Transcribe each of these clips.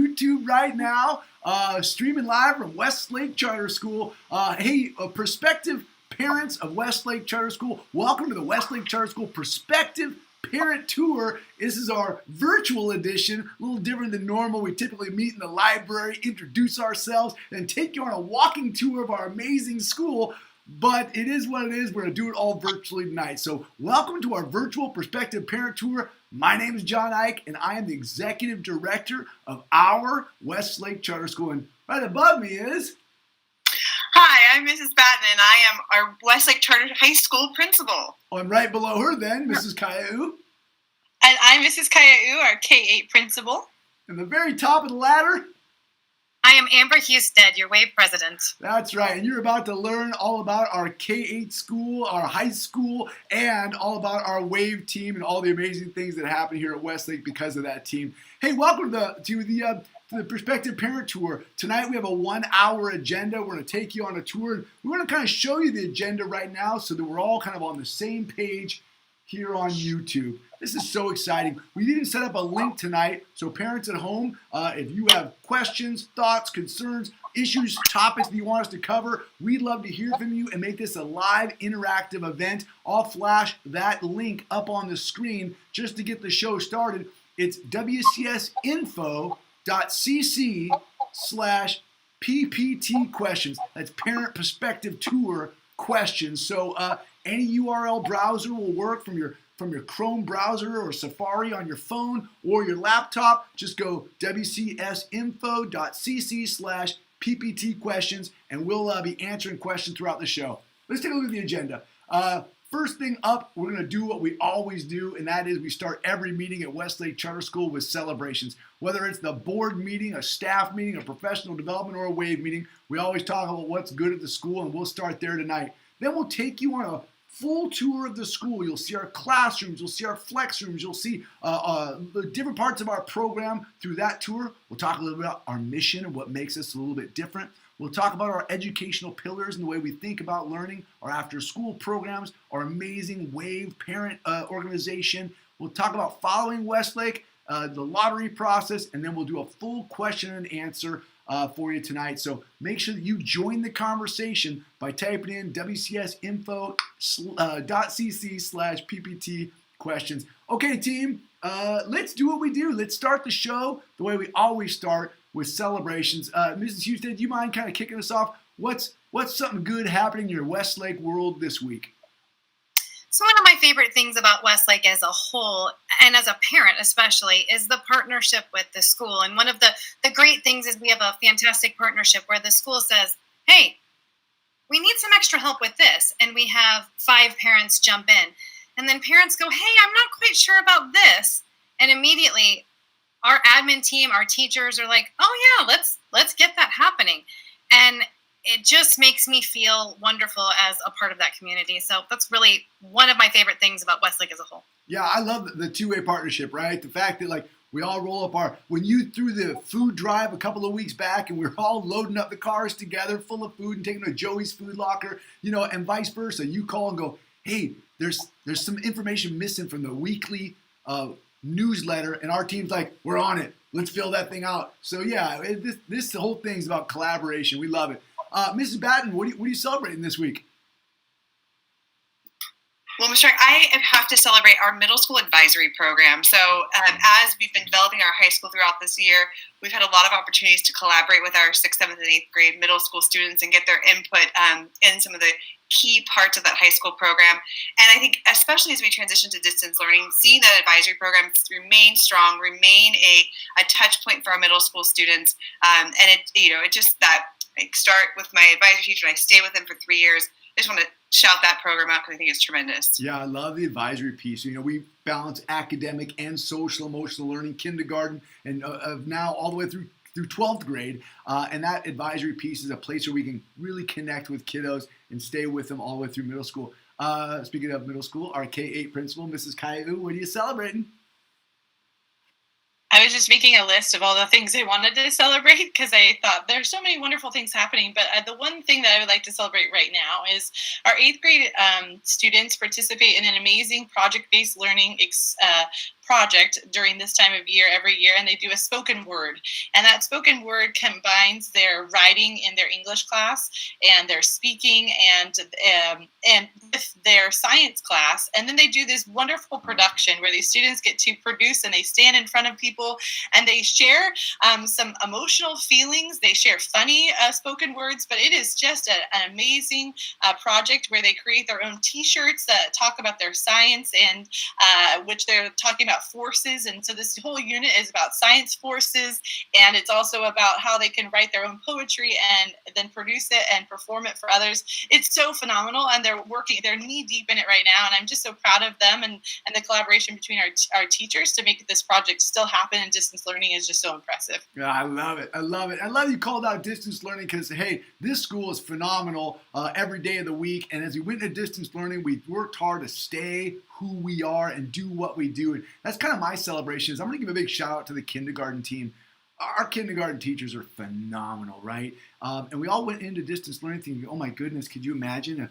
YouTube right now, streaming live from Westlake Charter School. Prospective parents of Westlake Charter School, welcome to the Westlake Charter School Prospective Parent Tour. This is our virtual edition, a little different than normal. We typically meet in the library, introduce ourselves, and take you on a walking tour of our amazing school. But it is what it is. We're going to do it all virtually tonight. So welcome to our virtual Prospective Parent Tour. My name is John Ike, and I am the Executive Director of our Westlake Charter School. And right above me is... Hi, I'm Mrs. Batten, and I am our Westlake Charter High School principal. And right below her then, Mrs. Kaya'u. And I'm Mrs. Kaya'u, our K-8 principal. And the very top of the ladder... I am Amber Husted, your WAVE president. That's right, and you're about to learn all about our K-8 school, our high school, and all about our WAVE team and all the amazing things that happen here at Westlake because of that team. Hey, welcome to the Prospective Parent Tour. Tonight we have a 1-hour agenda. We're going to take you on a tour, and we're going to kind of show you the agenda right now so that we're all kind of on the same page here on YouTube. This is so exciting. We even set up a link tonight, so parents at home, if you have questions, thoughts, concerns, issues, topics that you want us to cover, we'd love to hear from you and make this a live interactive event. I'll flash that link up on the screen just to get the show started. It's wcsinfo.cc/PPT questions. That's Parent Perspective Tour questions. So any URL browser will work from your Chrome browser or Safari on your phone or your laptop. Just go wcsinfo.cc/PPT questions, and we'll be answering questions throughout the show. Let's take a look at the agenda. First thing up, we're going to do what we always do, and that is we start every meeting at Westlake Charter School with celebrations. Whether it's the board meeting, a staff meeting, a professional development, or a WAVE meeting, we always talk about what's good at the school, and we'll start there tonight. Then we'll take you on a full tour of the school. You'll see our classrooms, you'll see our flex rooms, you'll see the different parts of our program through that tour. We'll talk a little bit about our mission and what makes us a little bit different. We'll talk about our educational pillars and the way we think about learning, our after-school programs, our amazing WAVE parent organization. We'll talk about following Westlake, the lottery process, and then we'll do a full question and answer for you tonight. So make sure that you join the conversation by typing in wcsinfo.cc/PPT questions. Okay, team, let's do what we do. Let's start the show the way we always start, with celebrations. Mrs. Husted, do you mind kind of kicking us off? What's something good happening in your Westlake world this week? So one of my favorite things about Westlake as a whole, and as a parent especially, is the partnership with the school. And one of the great things is we have a fantastic partnership where the school says, hey, we need some extra help with this. And we have 5 parents jump in. And then parents go, hey, I'm not quite sure about this. And immediately our admin team, our teachers are like, oh yeah, let's get that happening. And it just makes me feel wonderful as a part of that community. So that's really one of my favorite things about Westlake as a whole. Yeah, I love the two-way partnership, right? The fact that we all roll up when you threw the food drive a couple of weeks back and we were all loading up the cars together full of food and taking to Joey's Food Locker, and vice versa. You call and go, hey, there's some information missing from the weekly newsletter, and our team's like, we're on it. Let's fill that thing out. So yeah, this whole thing's about collaboration. We love it. Mrs. Batten, what are you celebrating this week? Well, Mr. Ike, I have to celebrate our middle school advisory program. So as we've been developing our high school throughout this year, we've had a lot of opportunities to collaborate with our 6th, 7th, and 8th grade middle school students and get their input in some of the key parts of that high school program. And I think especially as we transition to distance learning, seeing that advisory program remain strong, remain a touch point for our middle school students. And it just that I start with my advisory teacher and I stay with them for 3 years. I just want to shout that program out because I think it's tremendous. Yeah, I love the advisory piece. We balance academic and social emotional learning, kindergarten, and now all the way through 12th grade. And that advisory piece is a place where we can really connect with kiddos and stay with them all the way through middle school. Speaking of middle school, our K-8 principal, Mrs. Kaya'u, what are you celebrating? I was just making a list of all the things I wanted to celebrate because I thought there's so many wonderful things happening. But the one thing that I would like to celebrate right now is our 8th grade students participate in an amazing project-based learning project during this time of year every year, and they do a spoken word. And that spoken word combines their writing in their English class and their speaking and with their science class. And then they do this wonderful production where these students get to produce, and they stand in front of people and they share some emotional feelings. They share funny spoken words, but it is just an amazing project where they create their own T-shirts that talk about their science, and which they're talking about forces. And so this whole unit is about science forces, and it's also about how they can write their own poetry and then produce it and perform it for others. It's so phenomenal, and they're knee deep in it right now, and I'm just so proud of them and the collaboration between our teachers to make this project still happen. And distance learning is just so impressive. Yeah, I love it. I love it. I love you called out distance learning because, hey, this school is phenomenal every day of the week. And as we went into distance learning, we worked hard to stay who we are and do what we do. And that's kind of my celebration. Is I'm going to give a big shout out to the kindergarten team. Our kindergarten teachers are phenomenal, right? And we all went into distance learning thinking, oh my goodness, could you imagine a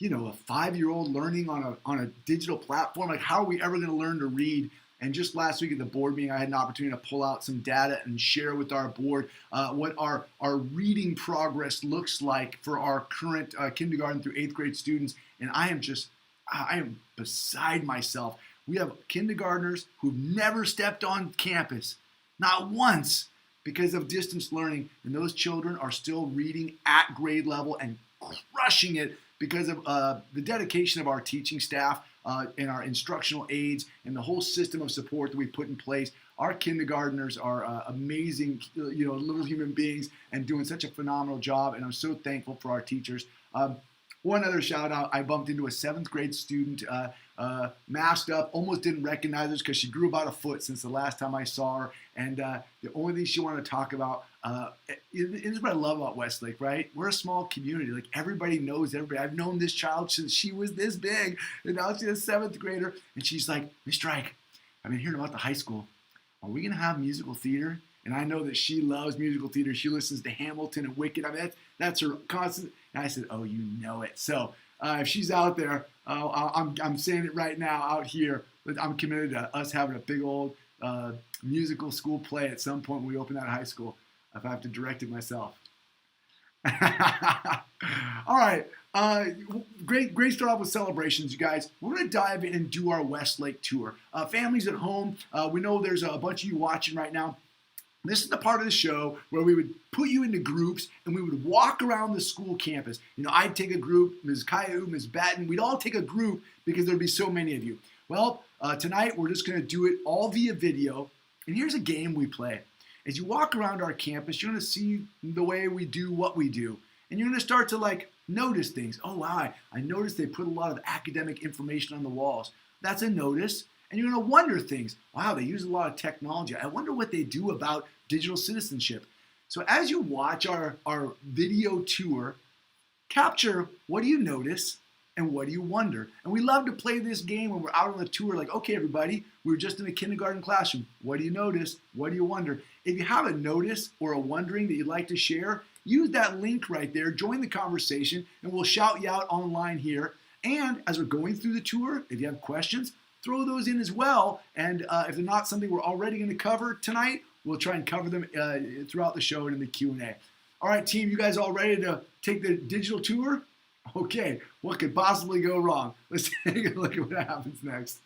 5-year-old learning on a digital platform? Like, how are we ever going to learn to read? And just last week at the board meeting, I had an opportunity to pull out some data and share with our board what our reading progress looks like for our current kindergarten through 8th grade students. And I am beside myself. We have kindergartners who've never stepped on campus, not once, because of distance learning. And those children are still reading at grade level and crushing it because of the dedication of our teaching staff and our instructional aides and the whole system of support that we put in place. Our kindergartners are amazing, little human beings and doing such a phenomenal job. And I'm so thankful for our teachers. One other shout out, I bumped into a 7th grade student, masked up, almost didn't recognize her because she grew about a foot since the last time I saw her. And the only thing she wanted to talk about is what I love about Westlake, right? We're a small community. Like, everybody knows everybody. I've known this child since she was this big, and now she's a 7th grader. And she's like, Mr. Ike, I've been hearing about the high school. Are we going to have musical theater? And I know that she loves musical theater. She listens to Hamilton and Wicked. I mean, that's her constant. And I said, oh, you know it. So if she's out there, I'm saying it right now out here. I'm committed to us having a big old musical school play at some point when we open that high school, if I have to direct it myself. All right. Great start off with celebrations, you guys. We're going to dive in and do our Westlake tour. Families at home, we know there's a bunch of you watching right now. This is the part of the show where we would put you into groups and we would walk around the school campus. I'd take a group, Ms. Caillou, Ms. Batten, we'd all take a group because there'd be so many of you. Well, tonight we're just going to do it all via video. And here's a game we play. As you walk around our campus, you're going to see the way we do what we do. And you're going to start to notice things. Oh, wow, I noticed they put a lot of academic information on the walls. That's a notice. And you're going to wonder things. Wow, they use a lot of technology. I wonder what they do about digital citizenship. So as you watch our video tour, capture what do you notice and what do you wonder? And we love to play this game when we're out on the tour. Like, okay, everybody, we were just in a kindergarten classroom. What do you notice? What do you wonder? If you have a notice or a wondering that you'd like to share, use that link right there. Join the conversation, and we'll shout you out online here. And as we're going through the tour, if you have questions, throw those in as well. And if they're not something we're already going to cover tonight, we'll try and cover them throughout the show and in the Q&A. All right, team, you guys all ready to take the digital tour? Okay, what could possibly go wrong? Let's take a look at what happens next.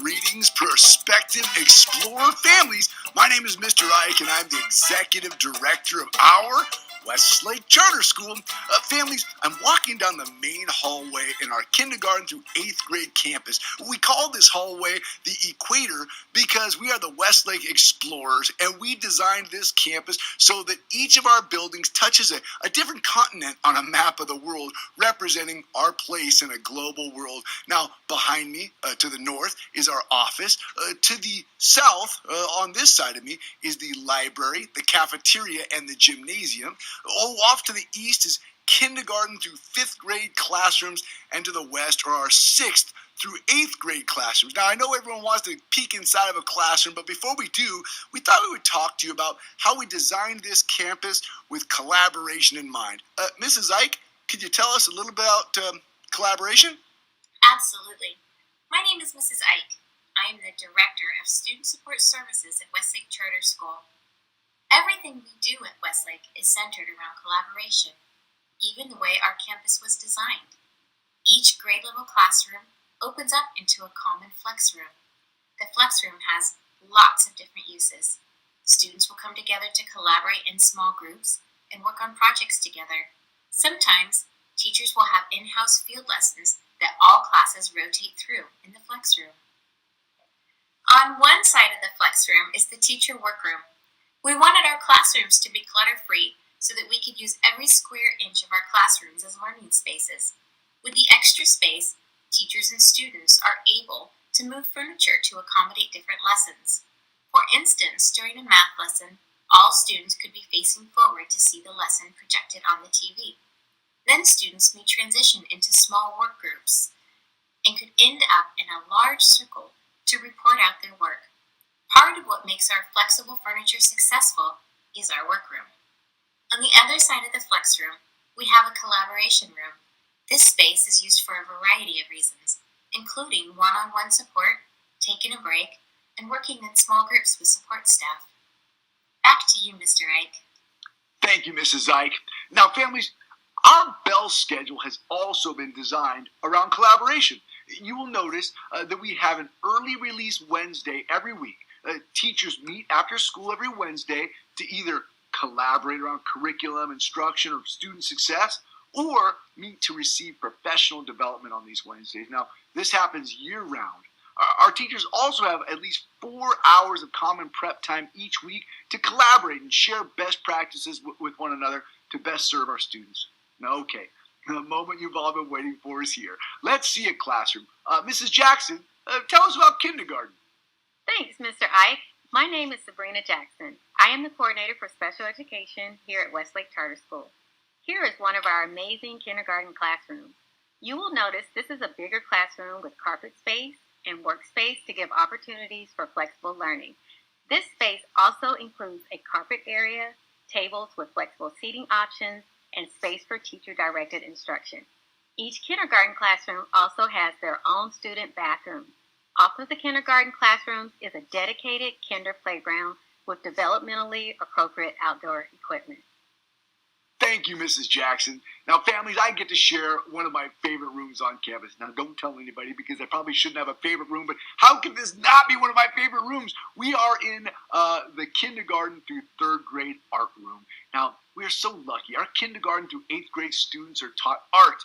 Greetings, Prospective Explorer families. My name is Mr. Ike, and I'm the executive director of our Westlake Charter School. Families, I'm walking down the main hallway in our kindergarten through 8th grade campus. We call this hallway the Equator because we are the Westlake Explorers, and we designed this campus so that each of our buildings touches a different continent on a map of the world, representing our place in a global world. Now, behind me, to the north, is our office. To the south, on this side of me, is the library, the cafeteria, and the gymnasium. Off to the east is kindergarten through 5th grade classrooms, and to the west are our 6th through 8th grade classrooms. Now, I know everyone wants to peek inside of a classroom, but before we do, we thought we would talk to you about how we designed this campus with collaboration in mind. Mrs. Ike, could you tell us a little about collaboration? Absolutely. My name is Mrs. Ike. I am the Director of Student Support Services at Westlake Charter School. Everything we do at Westlake is centered around collaboration, even the way our campus was designed. Each grade level classroom opens up into a common flex room. The flex room has lots of different uses. Students will come together to collaborate in small groups and work on projects together. Sometimes teachers will have in-house field lessons that all classes rotate through in the flex room. On one side of the flex room is the teacher workroom. We wanted our classrooms to be clutter-free so that we could use every square inch of our classrooms as learning spaces. With the extra space, teachers and students are able to move furniture to accommodate different lessons. For instance, during a math lesson, all students could be facing forward to see the lesson projected on the TV. Then students may transition into small work groups and could end up in a large circle to report out their work. Part of what makes our flexible furniture successful is our workroom. On the other side of the flex room, we have a collaboration room. This space is used for a variety of reasons, including one-on-one support, taking a break, and working in small groups with support staff. Back to you, Mr. Ike. Thank you, Mrs. Ike. Now, families, our bell schedule has also been designed around collaboration. You will notice that we have an early release Wednesday every week. Teachers meet after school every Wednesday to either collaborate around curriculum, instruction, or student success, or meet to receive professional development on these Wednesdays. Now, this happens year-round. Our teachers also have at least 4 hours of common prep time each week to collaborate and share best practices with one another to best serve our students. Now, okay, the moment you've all been waiting for is here. Let's see a classroom. Mrs. Jackson, tell us about kindergarten. Thanks, Mr. Ike. My name is Sabrina Jackson. I am the coordinator for special education here at Westlake Charter School. Here is one of our amazing kindergarten classrooms. You will notice this is a bigger classroom with carpet space and workspace to give opportunities for flexible learning. This space also includes a carpet area, tables with flexible seating options, and space for teacher-directed instruction. Each kindergarten classroom also has their own student bathroom. Off of the kindergarten classrooms is a dedicated kinder playground with developmentally appropriate outdoor equipment. Thank you, Mrs. Jackson. Now, families, I get to share one of my favorite rooms on campus. Now, don't tell anybody because I probably shouldn't have a favorite room, but how could this not be one of my favorite rooms? We are in the kindergarten through 3rd grade art room. Now, we are so lucky. Our kindergarten through 8th grade students are taught art,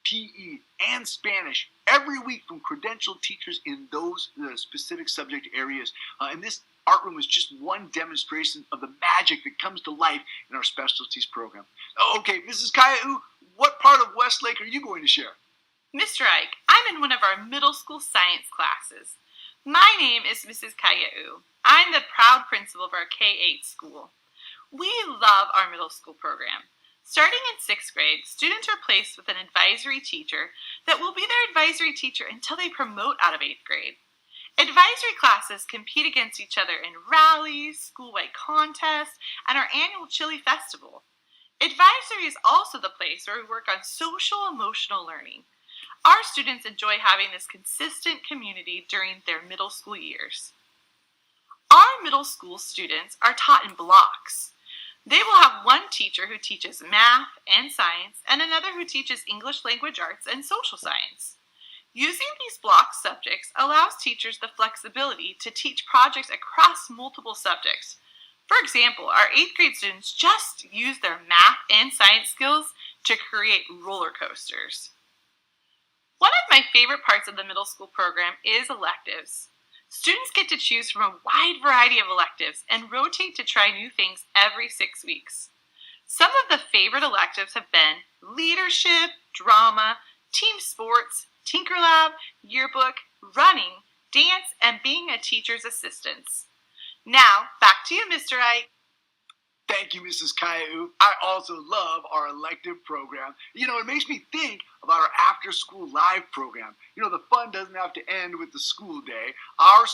PE, and Spanish every week from credentialed teachers in those specific subject areas. And this art room is just one demonstration of the magic that comes to life in our specialties program. Okay, Mrs. Kayau, what part of Westlake are you going to share? Mr. Ike, I'm in one of our middle school science classes. My name is Mrs. Kayau. I'm the proud principal of our K-8 school. We love our middle school program. Starting in 6th grade, students are placed with an advisory teacher that will be their advisory teacher until they promote out of 8th grade. Advisory classes compete against each other in rallies, school-wide contests, and our annual chili festival. Advisory is also the place where we work on social-emotional learning. Our students enjoy having this consistent community during their middle school years. Our middle school students are taught in blocks. They will have one teacher who teaches math and science and another who teaches English language arts and social science. Using these block subjects allows teachers the flexibility to teach projects across multiple subjects. For example, our 8th grade students just use their math and science skills to create roller coasters. One of my favorite parts of the middle school program is electives. Students get to choose from a wide variety of electives and rotate to try new things every 6 weeks. Some of the favorite electives have been leadership, drama, team sports, Tinker Lab, yearbook, running, dance, and being a teacher's assistant. Now, back to you, Mr. Ike. Thank you, Mrs. Caillou. I also love our elective program. It makes me think about our after-school live program. The fun doesn't have to end with the school day. Our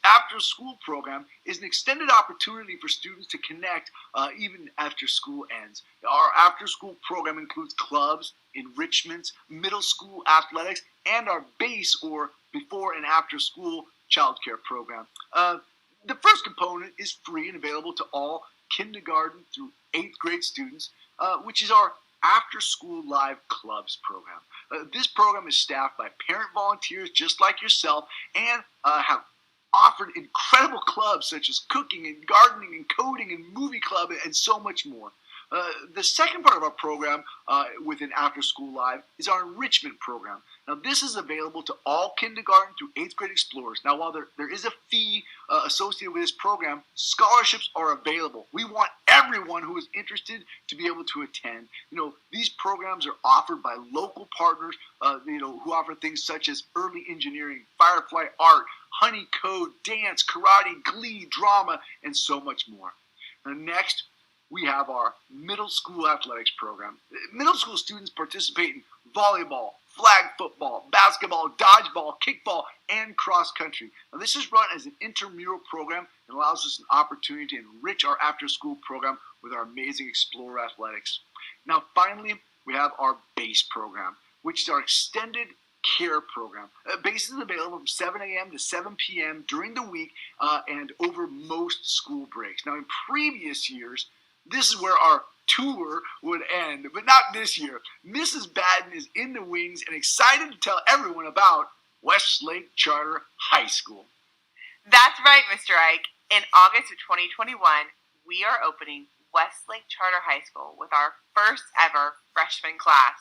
after-school program is an extended opportunity for students to connect even after school ends. Our after-school program includes clubs, enrichments, middle school athletics, and our base or before and after school childcare program. The first component is free and available to all kindergarten through 8th grade students, which is our After School Live Clubs program. This program is staffed by parent volunteers just like yourself and have offered incredible clubs such as cooking and gardening and coding and movie club and so much more. The second part of our program within After School Live is our enrichment program. Now, this is available to all kindergarten through 8th grade explorers. Now, while there is a fee associated with this program, scholarships are available. We want everyone who is interested to be able to attend. These programs are offered by local partners, who offer things such as early engineering, firefly art, honey code, dance, karate, glee, drama, and so much more. Now, next, we have our middle school athletics program. Middle school students participate in volleyball, flag football, basketball, dodgeball, kickball, and cross country. Now, this is run as an intramural program and allows us an opportunity to enrich our after-school program with our amazing Explorer athletics. Now, finally, we have our BASE program, which is our extended care program. BASE is available from 7 a.m. to 7 p.m. during the week and over most school breaks. Now, in previous years, this is where our tour would end, but not this year. Mrs. Batten is in the wings and excited to tell everyone about Westlake Charter High School. That's right, Mr. Ike. In August of 2021, we are opening Westlake Charter High School with our first ever freshman class.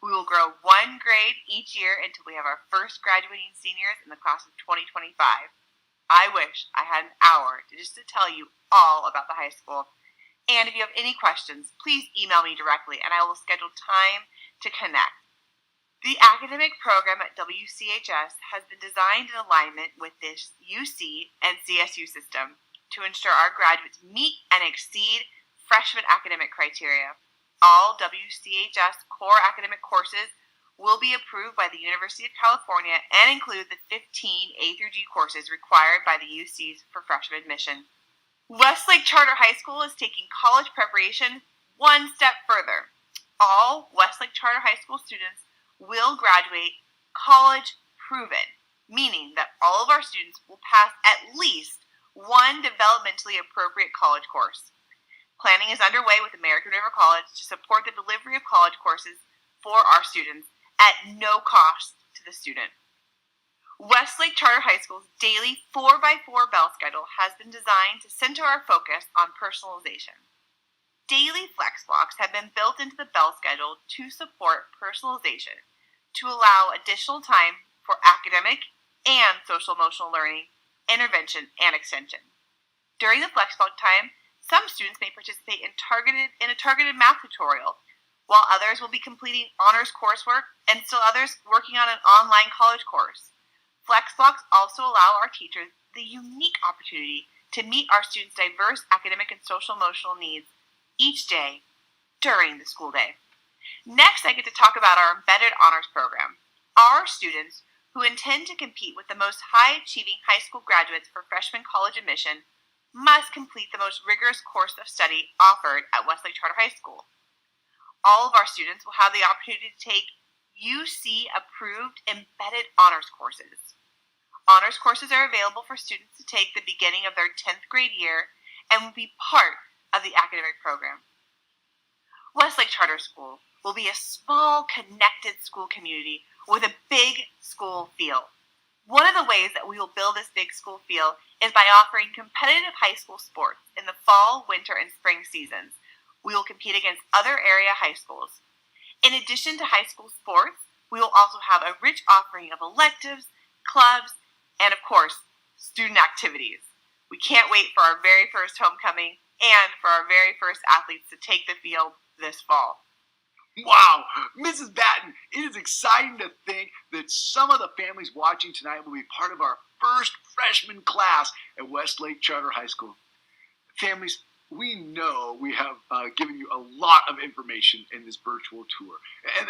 We will grow one grade each year until we have our first graduating seniors in the class of 2025. I wish I had an hour to tell you all about the high school. And if you have any questions, please email me directly and I will schedule time to connect. The academic program at WCHS has been designed in alignment with this UC and CSU system to ensure our graduates meet and exceed freshman academic criteria. All WCHS core academic courses will be approved by the University of California and include the 15 A through G courses required by the UCs for freshman admission. Westlake Charter High School is taking college preparation one step further. All Westlake Charter High School students will graduate college proven, meaning that all of our students will pass at least one developmentally appropriate college course. Planning is underway with American River College to support the delivery of college courses for our students at no cost to the student. Westlake Charter High School's daily 4x4 bell schedule has been designed to center our focus on personalization. Daily flex blocks have been built into the bell schedule to support personalization, to allow additional time for academic and social-emotional learning, intervention, and extension. During the flex block time, some students may participate in a targeted math tutorial, while others will be completing honors coursework and still others working on an online college course. Flex blocks also allow our teachers the unique opportunity to meet our students' diverse academic and social-emotional needs each day during the school day. Next, I get to talk about our embedded honors program. Our students who intend to compete with the most high-achieving high school graduates for freshman college admission must complete the most rigorous course of study offered at Westlake Charter High School. All of our students will have the opportunity to take UC-approved embedded honors courses. Honors courses are available for students to take the beginning of their 10th grade year and will be part of the academic program. Westlake Charter School will be a small, connected school community with a big school feel. One of the ways that we will build this big school feel is by offering competitive high school sports in the fall, winter, and spring seasons. We will compete against other area high schools. In addition to high school sports, we will also have a rich offering of electives, clubs, and of course, student activities. We can't wait for our very first homecoming and for our very first athletes to take the field this fall. Wow, Mrs. Batten, it is exciting to think that some of the families watching tonight will be part of our first freshman class at Westlake Charter High School. Families, we know we have given you a lot of information in this virtual tour.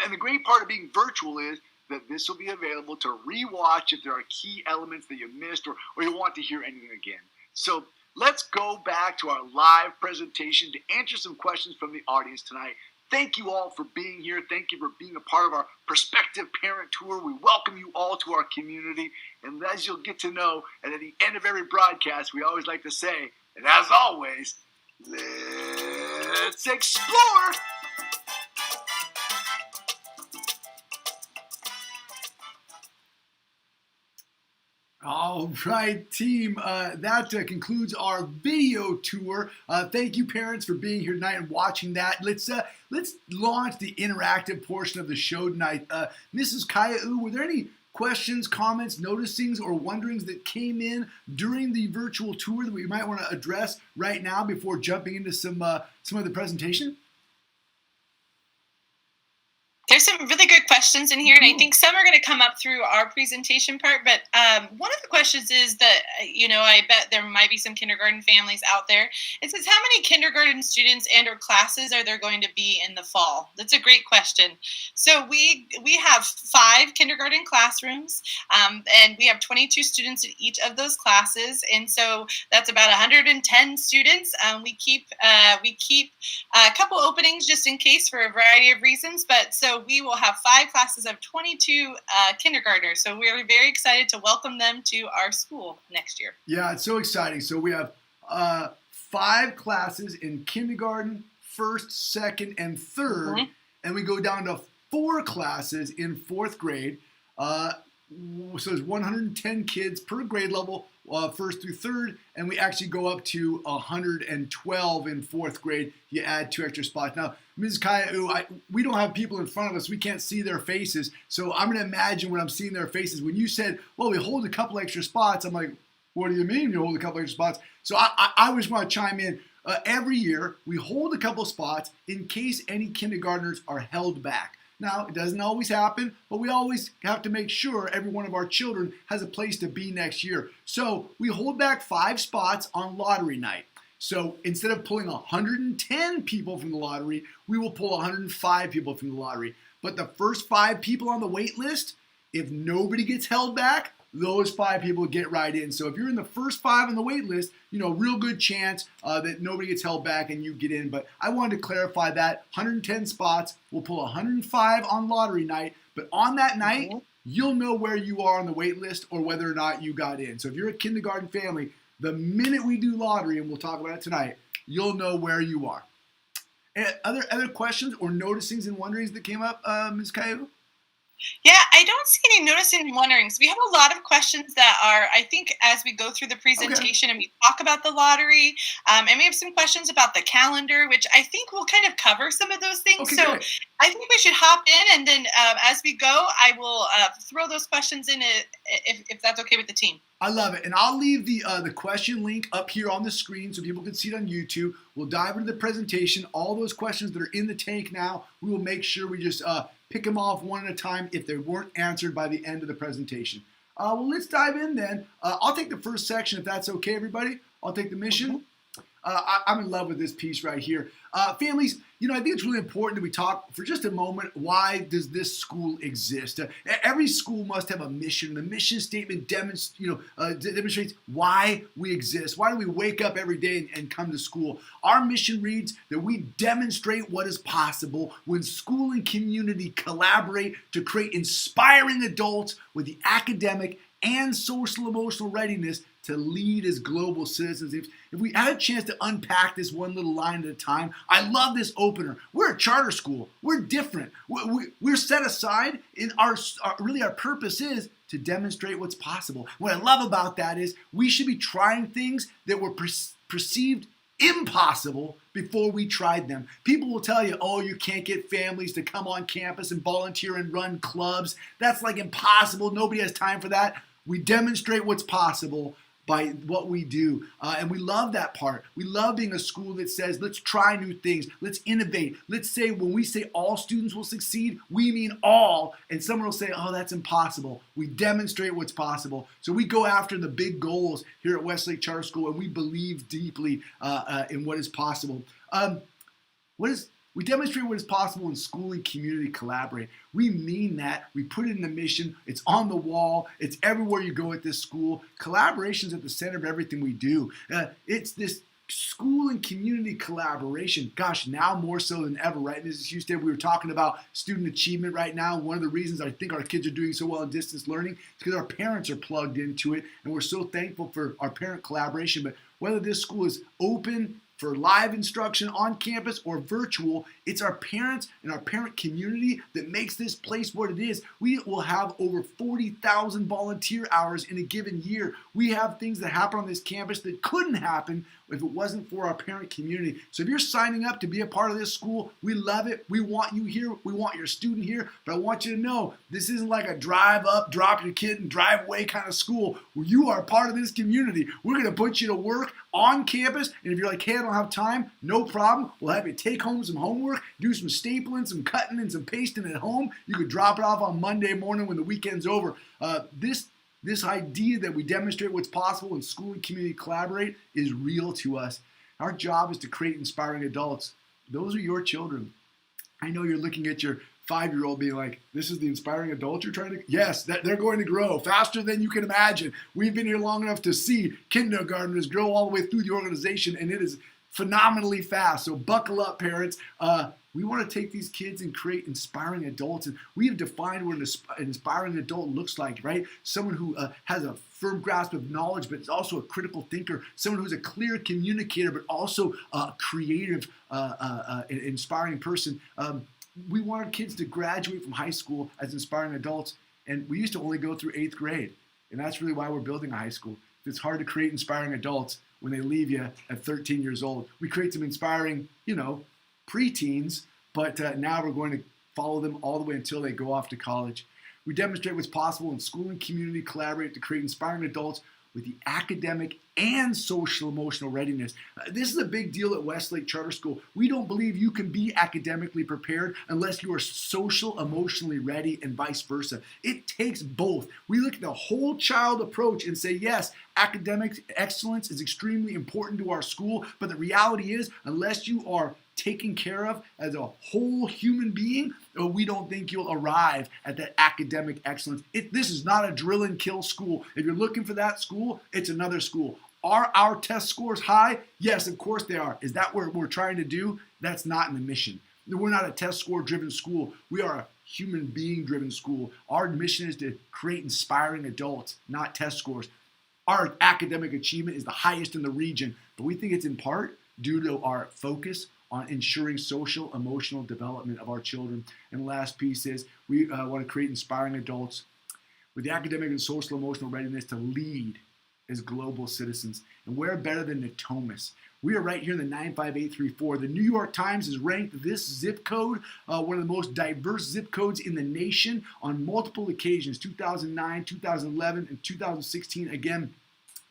And the great part of being virtual is that this will be available to rewatch if there are key elements that you missed or you want to hear anything again. So let's go back to our live presentation to answer some questions from the audience tonight. Thank you all for being here. Thank you for being a part of our Prospective Parent Tour. We welcome you all to our community. And as you'll get to know, and at the end of every broadcast, we always like to say, and as always, let's explore. All right, team. That concludes our video tour. Thank you, parents, for being here tonight and watching that. Let's launch the interactive portion of the show tonight. Mrs. Kaya'u, were there any questions, comments, noticings, or wonderings that came in during the virtual tour that we might want to address right now before jumping into some of the presentation? There's some really good questions in here, and I think some are going to come up through our presentation part, but one of the questions is that, I bet there might be some kindergarten families out there. It says, how many kindergarten students and or classes are there going to be in the fall? That's a great question. So we have 5 kindergarten classrooms, and we have 22 students in each of those classes, and so that's about 110 students. We keep a couple openings just in case for a variety of reasons, but so we will have 5 classes of 22 kindergartners. So we're very excited to welcome them to our school next year. Yeah, it's so exciting. So we have 5 classes in kindergarten, 1st, 2nd, and 3rd, and we go down to 4 classes in 4th grade. So there's 110 kids per grade level, 1st through 3rd, and we actually go up to 112 in 4th grade. You add 2 extra spots. Now, Ms. Kaya'u, we don't have people in front of us. We can't see their faces. So I'm going to imagine when I'm seeing their faces, when you said, well, we hold a couple extra spots, I'm like, what do you mean you hold a couple extra spots? So I just want to chime in. Every year, we hold a couple spots in case any kindergartners are held back. Now, it doesn't always happen, but we always have to make sure every one of our children has a place to be next year. So we hold back 5 spots on lottery night. So instead of pulling 110 people from the lottery, we will pull 105 people from the lottery. But the first 5 people on the wait list, if nobody gets held back, those 5 people get right in. So if you're in the first 5 on the wait list, real good chance that nobody gets held back and you get in. But I wanted to clarify that 110 spots, we'll pull 105 on lottery night. But on that night, you'll know where you are on the wait list or whether or not you got in. So if you're a kindergarten family, the minute we do lottery, and we'll talk about it tonight, you'll know where you are. Other questions or noticings and wonderings that came up, Ms. Kaya'u? Yeah, I don't see any noticing and wonderings. We have a lot of questions that are, I think, as we go through the presentation and we talk about the lottery, and we have some questions about the calendar, which I think will kind of cover some of those things. Okay, so great. I think we should hop in, and then as we go, I will throw those questions in if that's okay with the team. I love it. And I'll leave the question link up here on the screen so people can see it on YouTube. We'll dive into the presentation. All those questions that are in the tank now, we will make sure we just pick them off one at a time if they weren't answered by the end of the presentation. Well, let's dive in then. I'll take the first section if that's okay, everybody. I'll take the mission. I'm in love with this piece right here. Families, I think it's really important that we talk for just a moment, why does this school exist? Every school must have a mission. The mission statement demonstrates why we exist. Why do we wake up every day and come to school? Our mission reads that we demonstrate what is possible when school and community collaborate to create inspiring adults with the academic and social emotional readiness to lead as global citizens. If we had a chance to unpack this one little line at a time, I love this opener. We're a charter school. We're different. We're set aside. In our purpose is to demonstrate what's possible. What I love about that is we should be trying things that were perceived impossible before we tried them. People will tell you, oh, you can't get families to come on campus and volunteer and run clubs. That's like impossible. Nobody has time for that. We demonstrate what's possible by what we do. And we love that part. We love being a school that says, let's try new things. Let's innovate. Let's say, when we say all students will succeed, we mean all. And someone will say, oh, that's impossible. We demonstrate what's possible. So we go after the big goals here at Westlake Charter School, and we believe deeply in what is possible. We demonstrate what is possible when school and community collaborate. We mean that. We put it in the mission. It's on the wall. It's everywhere you go at this school. Collaboration is at the center of everything we do. It's this school and community collaboration. Gosh, now more so than ever, right? Mrs. Houston, we were talking about student achievement right now. One of the reasons I think our kids are doing so well in distance learning is because our parents are plugged into it, and we're so thankful for our parent collaboration. But whether this school is open for live instruction on campus or virtual, it's our parents and our parent community that makes this place what it is. We will have over 40,000 volunteer hours in a given year. We have things that happen on this campus that couldn't happen if it wasn't for our parent community. So if you're signing up to be a part of this school, we love it. We want you here. We want your student here. But I want you to know, this isn't like a drive up, drop your kid and drive away kind of school. You are part of this community. We're going to put you to work on campus. And if you're like, hey, I don't have time, no problem. We'll have you take home some homework, do some stapling, some cutting, and some pasting at home. You could drop it off on Monday morning when the weekend's over. This idea that we demonstrate what's possible when school and community collaborate is real to us. Our job is to create inspiring adults. Those are your children. I know you're looking at your 5-year-old being like, this is the inspiring adult you're trying to... Yes, they're going to grow faster than you can imagine. We've been here long enough to see kindergartners grow all the way through the organization, and it is phenomenally fast. So buckle up, parents. We want to take these kids and create inspiring adults. And we have defined what an inspiring adult looks like, right? Someone who has a firm grasp of knowledge, but is also a critical thinker. Someone who's a clear communicator, but also a creative, inspiring person. We want our kids to graduate from high school as inspiring adults. And we used to only go through 8th grade. And that's really why we're building a high school. It's hard to create inspiring adults when they leave you at 13 years old. We create some inspiring, preteens, but now we're going to follow them all the way until they go off to college. We demonstrate what's possible when school and community collaborate to create inspiring adults with the academic and social emotional readiness. This is a big deal at Westlake Charter School. We don't believe you can be academically prepared unless you are social emotionally ready, and vice versa. It takes both. We look at the whole child approach and say, yes, academic excellence is extremely important to our school, but the reality is, unless you are taken care of as a whole human being, we don't think you'll arrive at that academic excellence. This is not a drill and kill school. If you're looking for that school, it's another school. Are our test scores high? Yes, of course they are. Is that what we're trying to do? That's not in the mission. We're not a test score driven school. We are a human being driven school. Our mission is to create inspiring adults, not test scores. Our academic achievement is the highest in the region, but we think it's in part due to our focus on ensuring social, emotional development of our children. And the last piece is we want to create inspiring adults with the academic and social, emotional readiness to lead as global citizens. And where better than Natomas? We are right here in the 95834. The New York Times has ranked this zip code one of the most diverse zip codes in the nation on multiple occasions, 2009, 2011, and 2016. Again,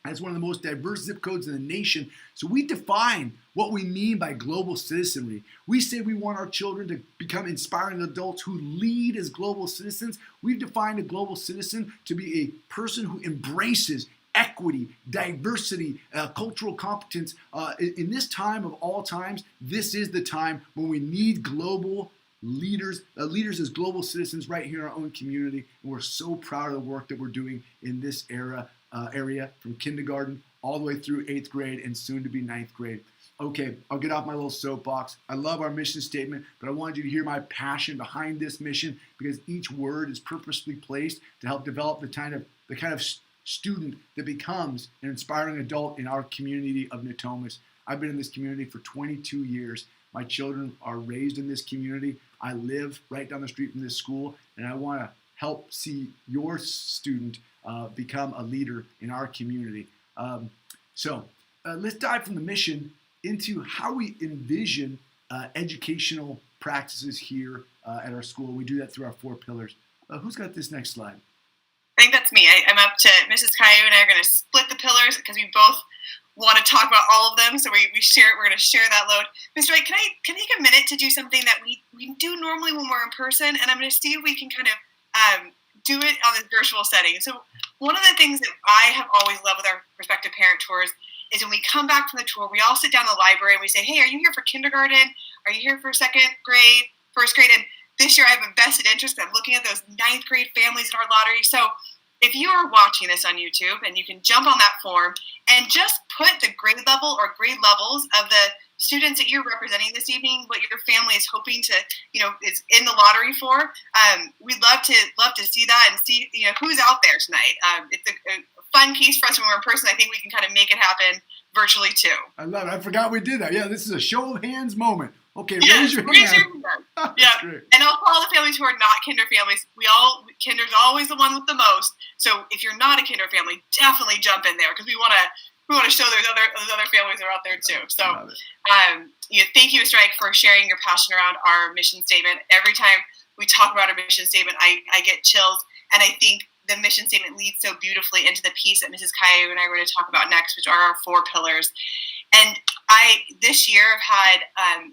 as one of the most diverse zip codes in the nation. So we define what we mean by global citizenry. We say we want our children to become inspiring adults who lead as global citizens. We've defined a global citizen to be a person who embraces equity, diversity, cultural competence. In this time of all times, this is the time when we need global leaders as global citizens right here in our own community. And we're so proud of the work that we're doing in this area from kindergarten all the way through 8th grade and soon to be 9th grade. Okay, I'll get off my little soapbox. I love our mission statement, but I wanted you to hear my passion behind this mission because each word is purposely placed to help develop the kind of student that becomes an inspiring adult in our community of Natomas. I've been in this community for 22 years. My children are raised in this community. I live right down the street from this school, and I want to help see your student become a leader in our community. So let's dive from the mission into how we envision educational practices here at our school. We do that through our 4 pillars. Who's got this next slide? I think that's me. I'm up to Mrs. Caillou and I are going to split the pillars because we both want to talk about all of them. So we share. We're going to share that load. Mr. Wright, can I take a minute to do something that we do normally when we're in person, and I'm going to see if we can kind of do it on this virtual setting. So one of the things that I have always loved with our prospective parent tours is when we come back from the tour, we all sit down in the library and we say, hey, are you here for kindergarten? Are you here for second grade, first grade? And this year I have a vested interest. I'm looking at those ninth grade families in our lottery. So if you are watching this on YouTube, and you can jump on that form and just put the grade level or grade levels of the students that you're representing this evening, what your family is hoping to, is in the lottery for. We'd love to see that and see, who's out there tonight. It's a fun piece for us when we're in person. I think we can kind of make it happen virtually too. I love it. I forgot we did that. Yeah, this is a show of hands moment. Okay, yes, raise your hand. Yeah, and I'll call the families who are not kinder families. Kinder's always the one with the most. So if you're not a kinder family, definitely jump in there because we want to show those other families are out there too. So, thank you, Mr. Ike, for sharing your passion around our mission statement. Every time we talk about our mission statement, I get chills, and I think the mission statement leads so beautifully into the piece that Mrs. Caillou and I are going to talk about next, which are our 4 pillars. And I, this year, have had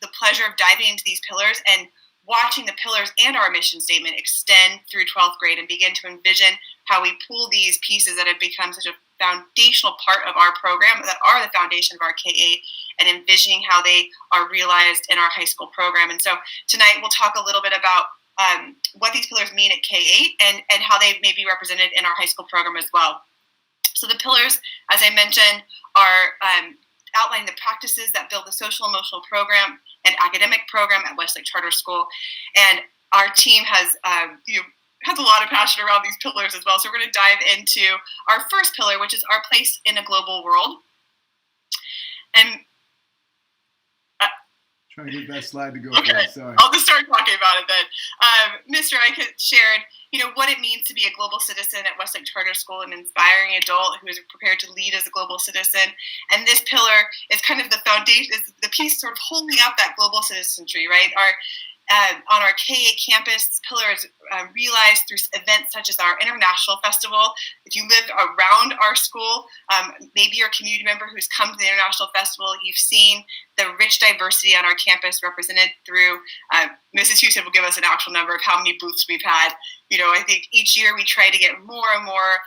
the pleasure of diving into these pillars and watching the pillars and our mission statement extend through 12th grade and begin to envision how we pull these pieces that have become such a foundational part of our program, that are the foundation of our K-8, and envisioning how they are realized in our high school program. And so tonight we'll talk a little bit about what these pillars mean at K-8 and how they may be represented in our high school program as well. So the pillars, as I mentioned, are outlining the practices that build the social emotional program and academic program at Westlake Charter School. And our team has a lot of passion around these pillars as well. So we're going to dive into our first pillar, which is our place in a global world. And trying to get that slide to go. Okay, sorry. I'll just start talking about it then. Mr. Ike shared, what it means to be a global citizen at Westlake Charter School, an inspiring adult who is prepared to lead as a global citizen. And this pillar is kind of the foundation, is the piece sort of holding up that global citizenry, right? On our K-8 campus, this pillar is realized through events such as our International Festival. If you live around our school, maybe you're a community member who's come to the International Festival, you've seen the rich diversity on our campus represented through, Mrs. Houston will give us an actual number of how many booths we've had. I think each year we try to get more and more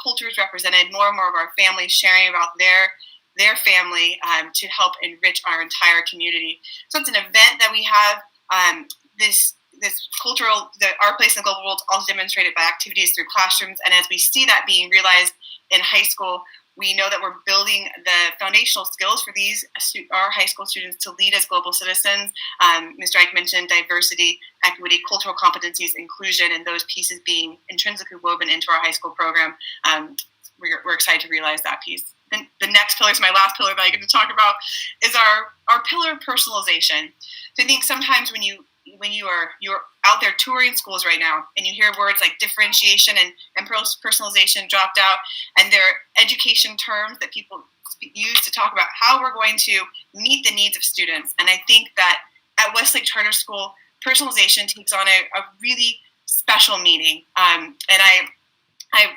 cultures represented, more and more of our families sharing about their family to help enrich our entire community. So it's an event that we have. This cultural, our place in the global world is also demonstrated by activities through classrooms. And as we see that being realized in high school, we know that we're building the foundational skills for our high school students to lead as global citizens. Mr. Ike mentioned diversity, equity, cultural competencies, inclusion, and those pieces being intrinsically woven into our high school program. We're excited to realize that piece. Then the next pillar is my last pillar that I get to talk about is our pillar of personalization. So I think sometimes when you're out there touring schools right now and you hear words like differentiation and personalization dropped out, and they're education terms that people use to talk about how we're going to meet the needs of students. And I think that at Westlake Charter School, personalization takes on a really special meaning. And I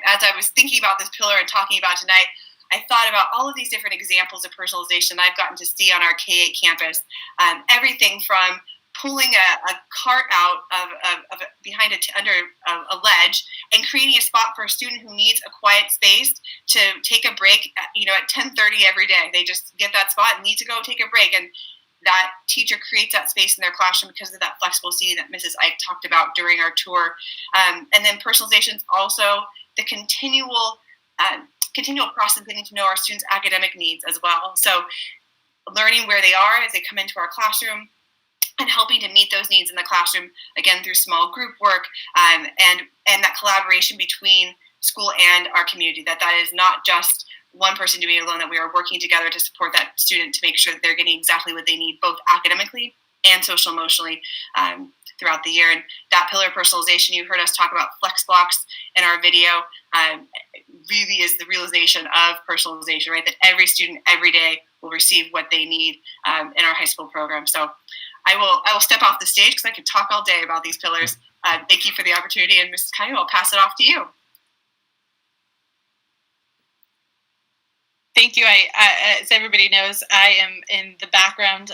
as I was thinking about this pillar and talking about tonight, I thought about all of these different examples of personalization I've gotten to see on our K-8 campus. Everything from pulling a cart out of behind under a ledge and creating a spot for a student who needs a quiet space to take a break at 10:30 every day. They just get that spot and need to go take a break, and that teacher creates that space in their classroom because of that flexible seating that Mrs. Ike talked about during our tour. And then personalization is also the continual process of getting to know our students' academic needs as well. So learning where they are as they come into our classroom and helping to meet those needs in the classroom, again, through small group work and that collaboration between school and our community, that is not just one person doing it alone, that we are working together to support that student to make sure that they're getting exactly what they need, both academically and social emotionally throughout the year. And that pillar of personalization, you heard us talk about flex blocks in our video, really is the realization of personalization, right? That every student every day will receive what they need in our high school program. So I will step off the stage because I could talk all day about these pillars. Thank you for the opportunity, and Mrs. Caillou, I'll pass it off to you. Thank you. As everybody knows, I am in the background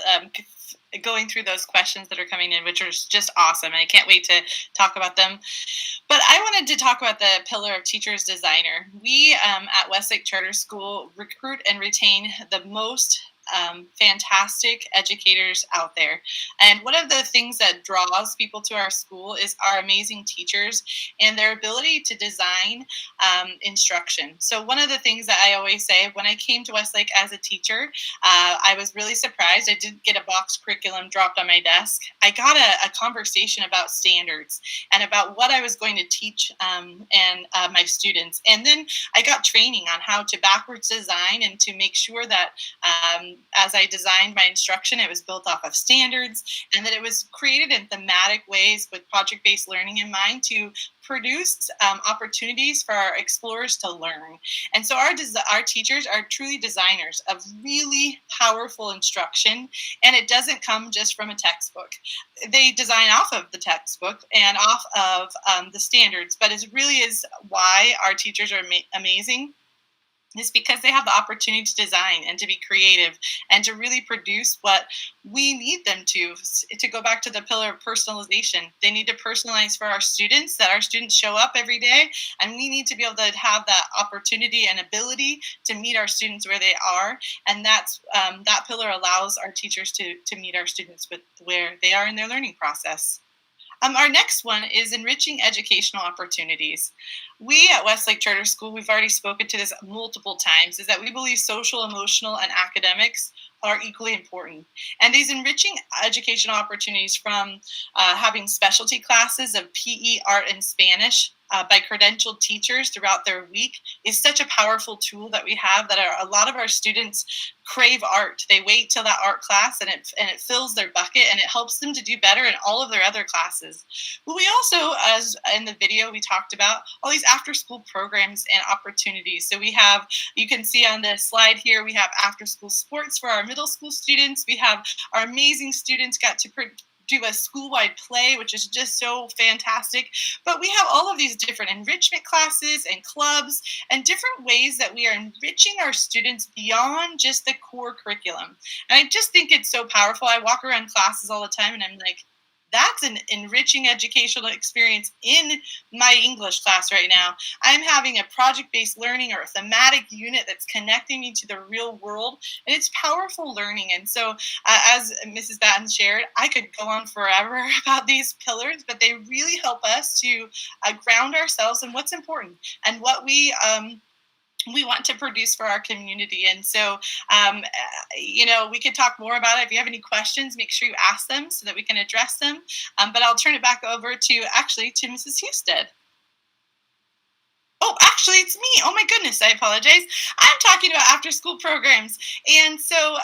going through those questions that are coming in, which are just awesome. And I can't wait to talk about them. But I wanted to talk about the pillar of teacher's designer. We at Westlake Charter School recruit and retain the most fantastic educators out there. And one of the things that draws people to our school is our amazing teachers and their ability to design instruction. So one of the things that I always say, when I came to Westlake as a teacher, I was really surprised. I didn't get a box curriculum dropped on my desk. I got a conversation about standards and about what I was going to teach and my students. And then I got training on how to backwards design and to make sure that as I designed my instruction, it was built off of standards and that it was created in thematic ways with project-based learning in mind to produce opportunities for our explorers to learn. And so our teachers are truly designers of really powerful instruction, and it doesn't come just from a textbook. They design off of the textbook and off of the standards, but it really is why our teachers are amazing. Is because they have the opportunity to design and to be creative and to really produce what we need them to go back to the pillar of personalization. They need to personalize for our students, that our students show up every day, and we need to be able to have that opportunity and ability to meet our students where they are. And that's that pillar allows our teachers to meet our students with where they are in their learning process. Our next one is enriching educational opportunities. We at Westlake Charter School, we've already spoken to this multiple times, is that we believe social, emotional, and academics are equally important. And these enriching educational opportunities from having specialty classes of PE, art, and Spanish by credentialed teachers throughout their week is such a powerful tool that we have that a lot of our students crave art. They wait till that art class and it fills their bucket and it helps them to do better in all of their other classes. But we also, as in the video we talked about, all these after school programs and opportunities. So we have, you can see on the slide here, we have after school sports for our middle school students. We have our amazing students got to do a school-wide play, which is just so fantastic. But we have all of these different enrichment classes and clubs and different ways that we are enriching our students beyond just the core curriculum. And I just think it's so powerful. I walk around classes all the time and I'm like, that's an enriching educational experience in my English class right now. I'm having a project-based learning or a thematic unit that's connecting me to the real world, and it's powerful learning. And so, as Mrs. Batten shared, I could go on forever about these pillars, but they really help us to ground ourselves in what's important and what we want to produce for our community. And so, we could talk more about it. If you have any questions, make sure you ask them so that we can address them. But I'll turn it back over to Mrs. Husted. Oh, actually, it's me. Oh my goodness, I apologize. I'm talking about after-school programs. And so,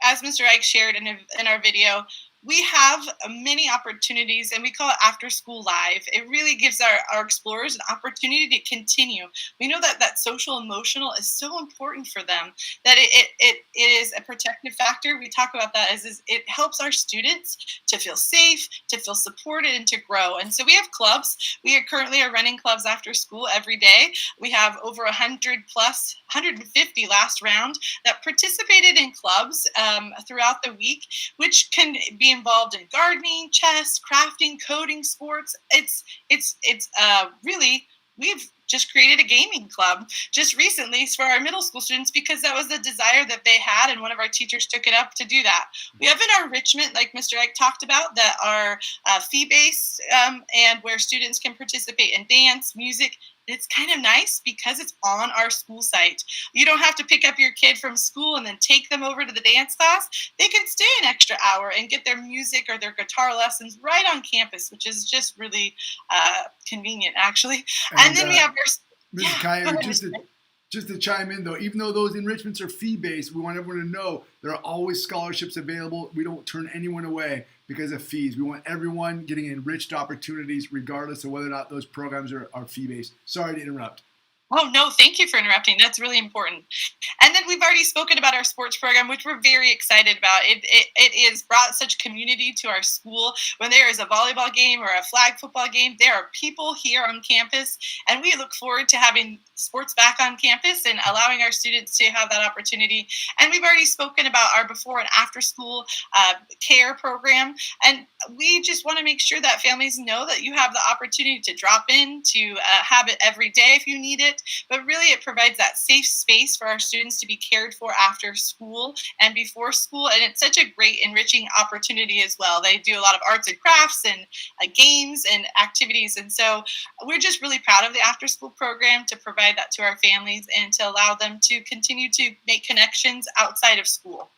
as Mr. Ike shared in our video, we have many opportunities, and we call it After School Live. It really gives our explorers an opportunity to continue. We know that social emotional is so important for them, that it is a protective factor. We talk about that as it helps our students to feel safe, to feel supported, and to grow. And so we have clubs. We currently are running clubs after school every day. We have over 150 last round that participated in clubs throughout the week, which can be involved in gardening, chess, crafting, coding, sports. It's really, we've just created a gaming club just recently for our middle school students because that was the desire that they had, and one of our teachers took it up to do that. We have in our enrichment, like Mr. Ike talked about, that are fee-based and where students can participate in dance, music. It's kind of nice because it's on our school site. You don't have to pick up your kid from school and then take them over to the dance class. They can stay an extra hour and get their music or their guitar lessons right on campus, which is just really convenient, actually. And then we have our... Mrs. Kyer, just to chime in, though, even though those enrichments are fee-based, we want everyone to know there are always scholarships available. We don't turn anyone away because of fees. We want everyone getting enriched opportunities regardless of whether or not those programs are fee-based. Sorry to interrupt. Oh, no, thank you for interrupting. That's really important. And then we've already spoken about our sports program, which we're very excited about. It has brought such community to our school. When there is a volleyball game or a flag football game, there are people here on campus, and we look forward to having sports back on campus and allowing our students to have that opportunity. And we've already spoken about our before and after school care program. And we just want to make sure that families know that you have the opportunity to drop in, to have it every day if you need it. But really, it provides that safe space for our students to be cared for after school and before school. And it's such a great, enriching opportunity as well. They do a lot of arts and crafts and games and activities. And so we're just really proud of the after school program to provide that to our families and to allow them to continue to make connections outside of school.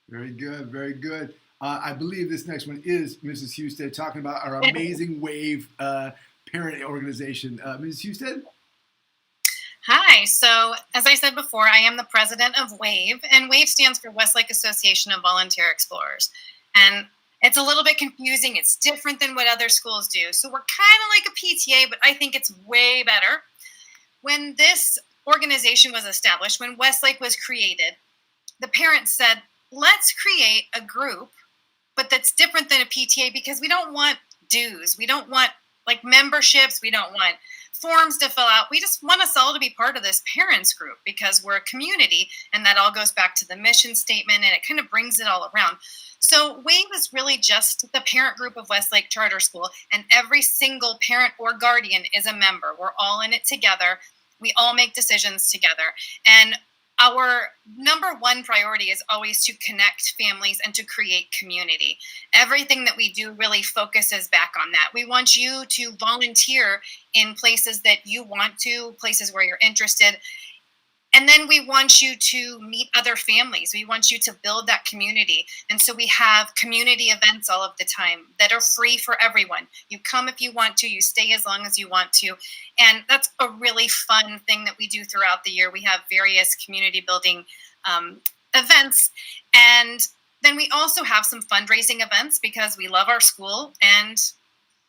Very good, very good. I believe this next one is Mrs. Husted talking about our amazing WAVE parent organization. Mrs. Husted? Hi. So, as I said before, I am the president of WAVE, and WAVE stands for Westlake Association of Volunteer Explorers. And it's a little bit confusing. It's different than what other schools do. So, we're kind of like a PTA, but I think it's way better. When this organization was established, when Westlake was created, the parents said, let's create a group, but that's different than a PTA because we don't want dues. We don't want like memberships. We don't want forms to fill out. We just want us all to be part of this parents group because we're a community, and that all goes back to the mission statement, and it kind of brings it all around. So WAVE is really just the parent group of Westlake Charter School, and every single parent or guardian is a member. We're all in it together. We all make decisions together. And our number one priority is always to connect families and to create community. Everything that we do really focuses back on that. We want you to volunteer in places that you want to, places where you're interested. And then we want you to meet other families. We want you to build that community. And so we have community events all of the time that are free for everyone. You come if you want to, you stay as long as you want to. And that's a really fun thing that we do throughout the year. We have various community building events. And then we also have some fundraising events because we love our school and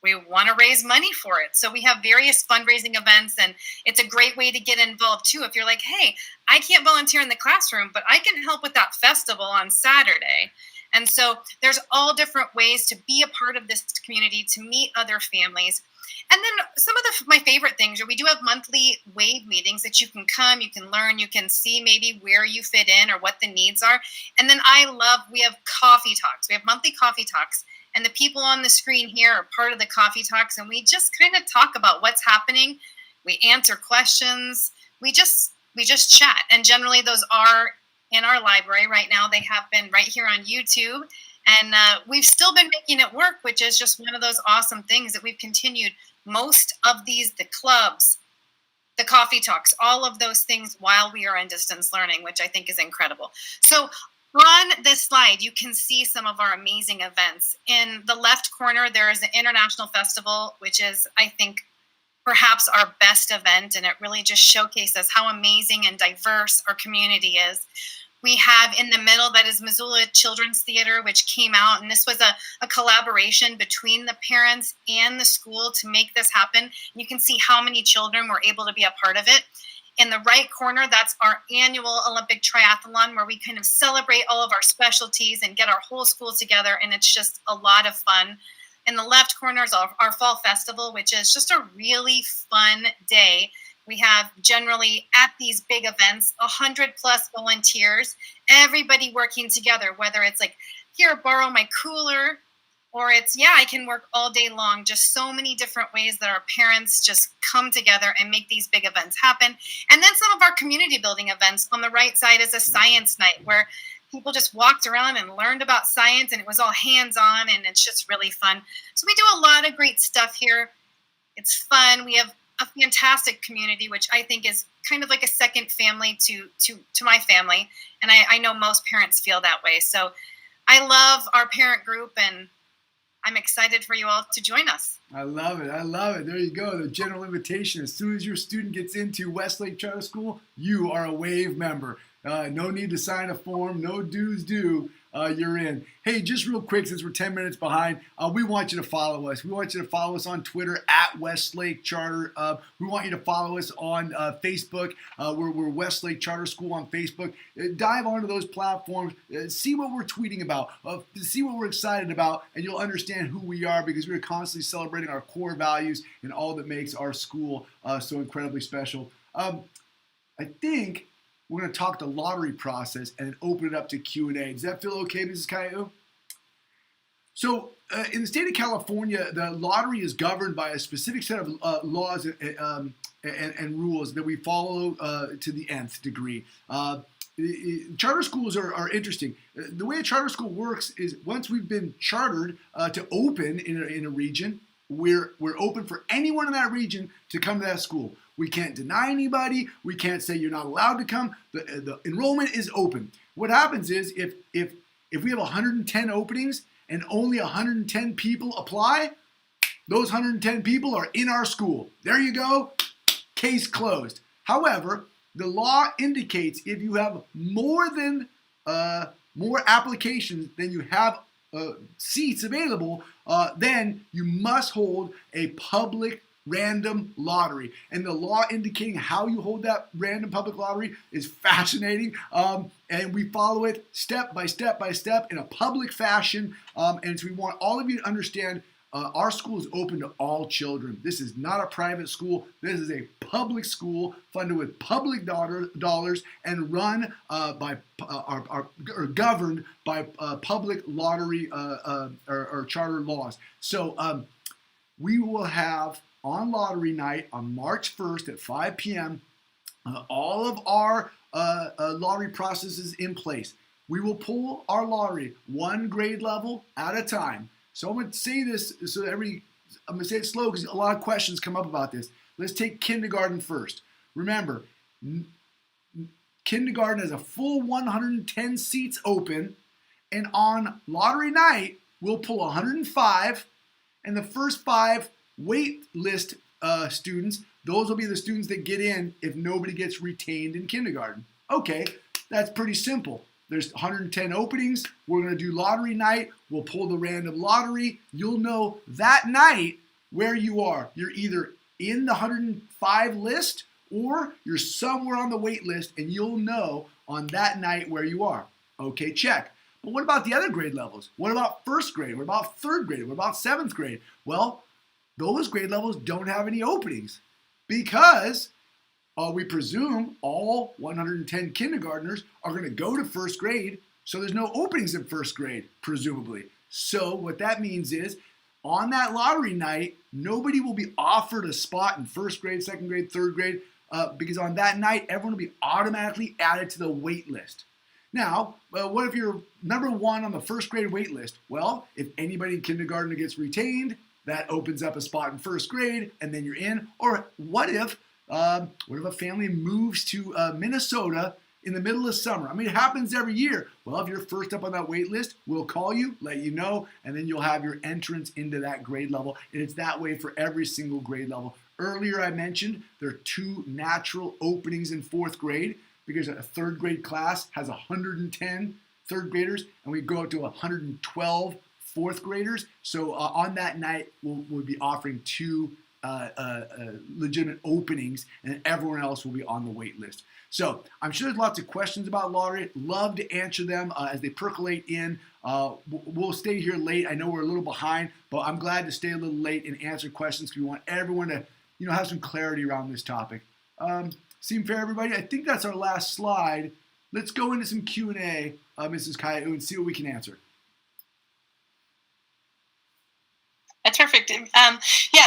we want to raise money for it. So we have various fundraising events, and it's a great way to get involved too. If you're like, hey, I can't volunteer in the classroom, but I can help with that festival on Saturday. And so there's all different ways to be a part of this community, to meet other families. And then some of my favorite things are we do have monthly WAVE meetings that you can come, you can learn, you can see maybe where you fit in or what the needs are. And then we have coffee talks. We have monthly coffee talks. And the people on the screen here are part of the coffee talks. And we just kind of talk about what's happening. We answer questions. We just chat. And generally those are in our library right now. They have been right here on YouTube. And we've still been making it work, which is just one of those awesome things that we've continued. Most of these, the clubs, the coffee talks, all of those things while we are in distance learning, which I think is incredible. So on this slide, you can see some of our amazing events. In the left corner, there is the International Festival, which is, I think, perhaps our best event, and it really just showcases how amazing and diverse our community is. We have in the middle, that is Missoula Children's Theater, which came out, and this was a collaboration between the parents and the school to make this happen. You can see how many children were able to be a part of it. In the right corner, that's our annual Olympic triathlon, where we kind of celebrate all of our specialties and get our whole school together, and it's just a lot of fun. In the left corner is our fall festival, which is just a really fun day. We have generally at these big events 100+ volunteers, everybody working together, whether it's like, here, borrow my cooler, or it's, I can work all day long. Just so many different ways that our parents just come together and make these big events happen. And then some of our community building events. On the right side is a science night where people just walked around and learned about science, and it was all hands-on, and it's just really fun. So we do a lot of great stuff here. It's fun. We have a fantastic community, which I think is kind of like a second family to my family. And I know most parents feel that way. So I love our parent group, and I'm excited for you all to join us. I love it. I love it. There you go. The general invitation. As soon as your student gets into Westlake Charter School, you are a WAVE member. No need to sign a form. No dues due. You're in. Hey, just real quick, since we're 10 minutes behind, we want you to follow us. We want you to follow us on Twitter at Westlake Charter. We want you to follow us on Facebook. We're Westlake Charter School on Facebook. Dive onto those platforms. See what we're tweeting about. See what we're excited about, and you'll understand who we are, because we're constantly celebrating our core values and all that makes our school so incredibly special. I think we're going to talk the lottery process and then open it up to Q&A. Does that feel okay, Mrs. Caillou? So in the state of California, the lottery is governed by a specific set of laws and rules that we follow to the nth degree. Charter schools are interesting. The way a charter school works is once we've been chartered to open in a region, we're open for anyone in that region to come to that school. We can't deny anybody. We can't say you're not allowed to come. The enrollment is open. What happens is if we have 110 openings and only 110 people apply, those 110 people are in our school. There you go. Case closed. However, the law indicates if you have more applications than you have seats available, then you must hold a public random lottery. And the law indicating how you hold that random public lottery is fascinating. And we follow it step by step by step in a public fashion. And so we want all of you to understand our school is open to all children. This is not a private school. This is a public school funded with public dollars and run by or governed by public lottery or charter laws. So we will have on lottery night on March 1st at 5 p.m. All of our lottery processes in place. We will pull our lottery one grade level at a time. So I'm going to say this so I'm going to say it slow because a lot of questions come up about this. Let's take kindergarten first. Remember, kindergarten has a full 110 seats open, and on lottery night, we'll pull 105, and the first 5 wait list students, those will be the students that get in if nobody gets retained in kindergarten. Okay, that's pretty simple. There's 110 openings. We're going to do lottery night. We'll pull the random lottery. You'll know that night where you are. You're either in the 105 list or you're somewhere on the wait list, and you'll know on that night where you are. Okay, check. But what about the other grade levels? What about first grade? What about third grade? What about 7th grade? Well, those grade levels don't have any openings because we presume all 110 kindergartners are going to go to first grade, so there's no openings in first grade, presumably. So what that means is on that lottery night, nobody will be offered a spot in first grade, second grade, third grade, because on that night, everyone will be automatically added to the wait list. Now, what if you're number 1 on the first grade wait list? Well, if anybody in kindergarten gets retained, that opens up a spot in first grade, and then you're in. Or what if a family moves to Minnesota in the middle of summer? I mean, it happens every year. Well, if you're first up on that wait list, we'll call you, let you know, and then you'll have your entrance into that grade level. And it's that way for every single grade level. Earlier I mentioned there are 2 natural openings in 4th grade because a 3rd grade class has 110 3rd graders, and we go to 112 4th graders. So on that night, we'll be offering 2 legitimate openings, and everyone else will be on the wait list. So I'm sure there's lots of questions about lottery. Love to answer them as they percolate in. We'll stay here late. I know we're a little behind, but I'm glad to stay a little late and answer questions because we want everyone to have some clarity around this topic. Seem fair, everybody? I think that's our last slide. Let's go into some Q&A, Mrs. Caillou, and see what we can answer. That's perfect.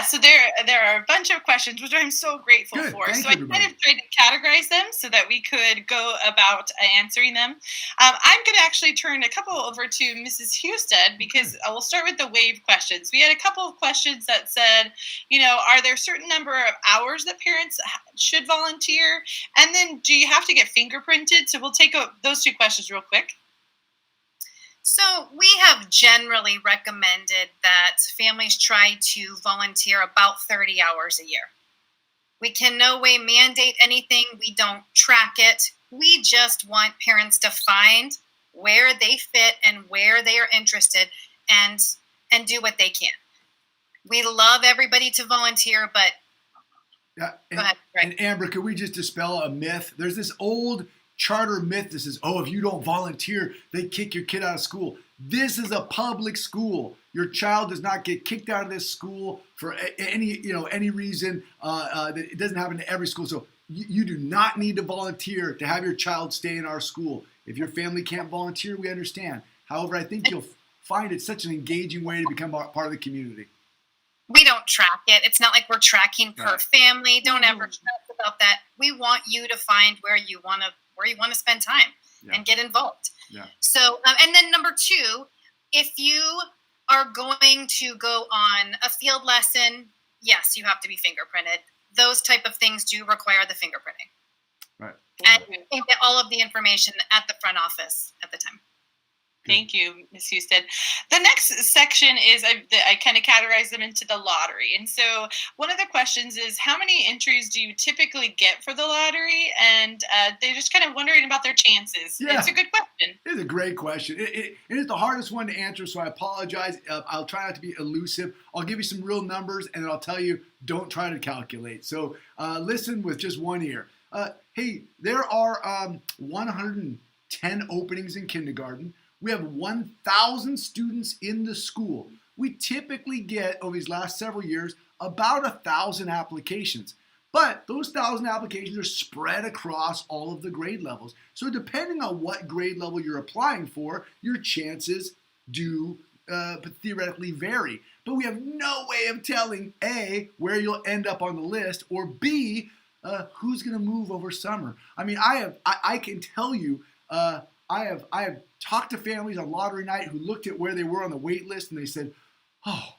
So there are a bunch of questions, which I'm so grateful for. Thank so you, I kind of tried to categorize them so that we could go about answering them. I'm going to actually turn a couple over to Mrs. Husted because we'll start with the wave questions. We had a couple of questions that said, are there a certain number of hours that parents should volunteer? And then do you have to get fingerprinted? So we'll take those 2 questions real quick. So we have generally recommended that families try to volunteer about 30 hours a year. We can no way mandate anything. We don't track it. We just want parents to find where they fit and where they are interested and do what they can. We love everybody to volunteer, but Yeah, go ahead. Right. And Amber, could we just dispel a myth? There's this old charter myth that says, oh, if you don't volunteer, they kick your kid out of school. This is a public school. Your child does not get kicked out of this school for any reason. It doesn't happen to every school. So you do not need to volunteer to have your child stay in our school. If your family can't volunteer, we understand. However, I think you'll find it such an engaging way to become part of the community. We don't track it. It's not like we're tracking per family. Don't ever stress about that. We want you to find where you want to spend time and get involved. Yeah. So, and then number 2, if you are going to go on a field lesson, yes, you have to be fingerprinted. Those type of things do require the fingerprinting. Right. And you get all of the information at the front office at the time. Thank you, Ms. Houston. The next section is I kind of categorize them into the lottery. And so one of the questions is, how many entries do you typically get for the lottery? And they're just kind of wondering about their chances. Yeah. It's a good question. It's a great question. It is the hardest one to answer, so I apologize. I'll try not to be elusive. I'll give you some real numbers, and then I'll tell you, don't try to calculate. So listen with just one ear. Hey, there are 110 openings in kindergarten. We have 1,000 students in the school. We typically get, over these last several years, about 1,000 applications. But those 1,000 applications are spread across all of the grade levels. So depending on what grade level you're applying for, your chances do theoretically vary. But we have no way of telling, A, where you'll end up on the list, or B, who's going to move over summer. I mean, I can tell you, I have talked to families on lottery night who looked at where they were on the wait list and they said, oh,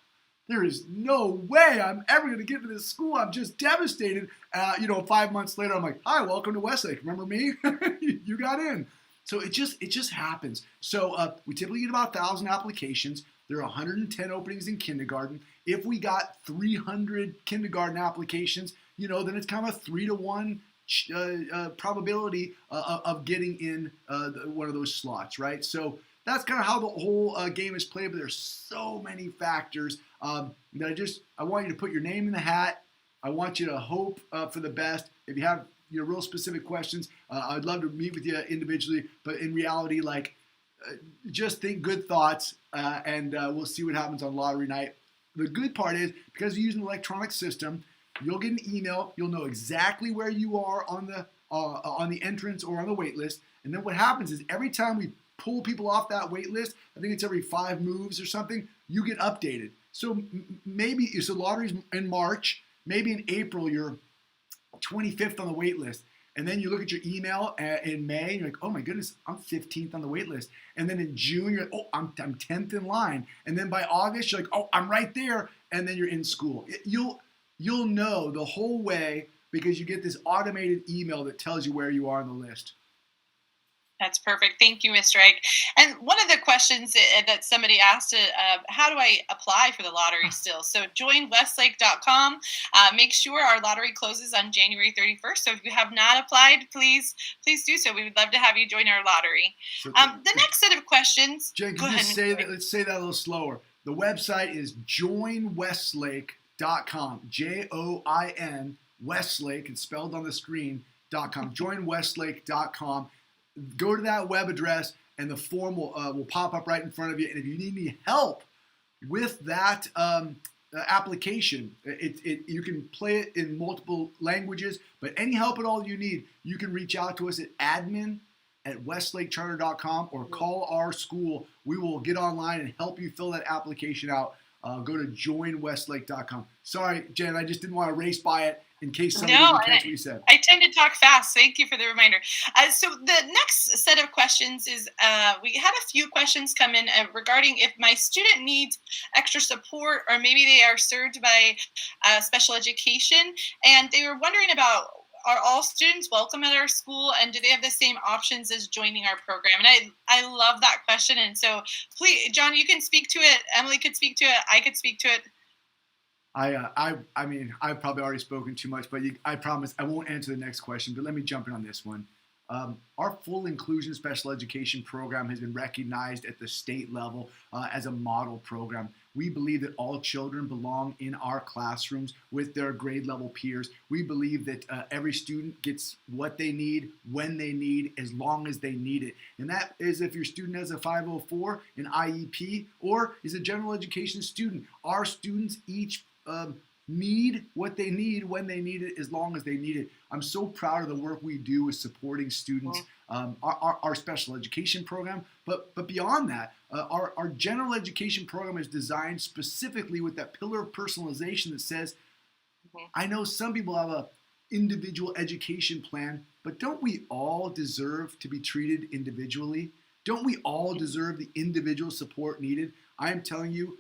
there is no way I'm ever going to get to this school. I'm just devastated. 5 months later, I'm like, hi, welcome to Westlake. Remember me? You got in. So it just happens. So we typically get about 1,000 applications. There are 110 openings in kindergarten. If we got 300 kindergarten applications, then it's kind of a 3-to-1 probability of getting in one of those slots, right? So that's kind of how the whole game is played, but there's so many factors that I want you to put your name in the hat. I want you to hope for the best. If you have real specific questions, I'd love to meet with you individually, but in reality, just think good thoughts, and we'll see what happens on lottery night. The good part is, because we use an electronic system, you'll get an email. You'll know exactly where you are on the entrance or on the wait list. And then what happens is every time we pull people off that wait list, I think it's every 5 moves or something, you get updated. So maybe if the lottery's in March, maybe in April you're 25th on the wait list. And then you look at your email in May, and you're like, oh my goodness, I'm 15th on the wait list. And then in June, you're like, oh, I'm 10th in line. And then by August, you're like, oh, I'm right there. And then you're in school. You'll know the whole way because you get this automated email that tells you where you are on the list. That's perfect. Thank you, Mr. Ike. And one of the questions that somebody asked, how do I apply for the lottery still? So joinwestlake.com. Make sure our lottery closes on January 31st. So if you have not applied, please do so. We would love to have you join our lottery. So, the next set of questions. Jen, can you say that? Let's say that a little slower. The website is joinwestlake.com. JOIN Westlake, it's spelled on the screen.com. Joinwestlake.com. Go to that web address, and the form will pop up right in front of you. And if you need any help with that application, you can play it in multiple languages. But any help at all you need, you can reach out to us at admin@westlakecharter.com or call our school. We will get online and help you fill that application out. Go to joinwestlake.com. Sorry, Jen, I just didn't want to race by it in case somebody didn't catch what you said. I tend to talk fast. Thank you for the reminder. So the next set of questions is, we had a few questions come in regarding if my student needs extra support or maybe they are served by special education. And they were wondering about, are all students welcome at our school, and do they have the same options as joining our program? And I love that question. And so please, John, you can speak to it. Emily could speak to it. I could speak to it. I mean, I've probably already spoken too much, but I promise I won't answer the next question, but let me jump in on this one. Our full inclusion special education program has been recognized at the state level as a model program. We believe that all children belong in our classrooms with their grade level peers. We believe that every student gets what they need, when they need, as long as they need it. And that is if your student has a 504, an IEP, or is a general education student. Our students each need what they need when they need it, as long as they need it. I'm so proud of the work we do with supporting students, our special education program, but beyond that, our general education program is designed specifically with that pillar of personalization that says, I know some people have a individual education plan, but don't we all deserve to be treated individually? Don't we all deserve the individual support needed? I am telling you,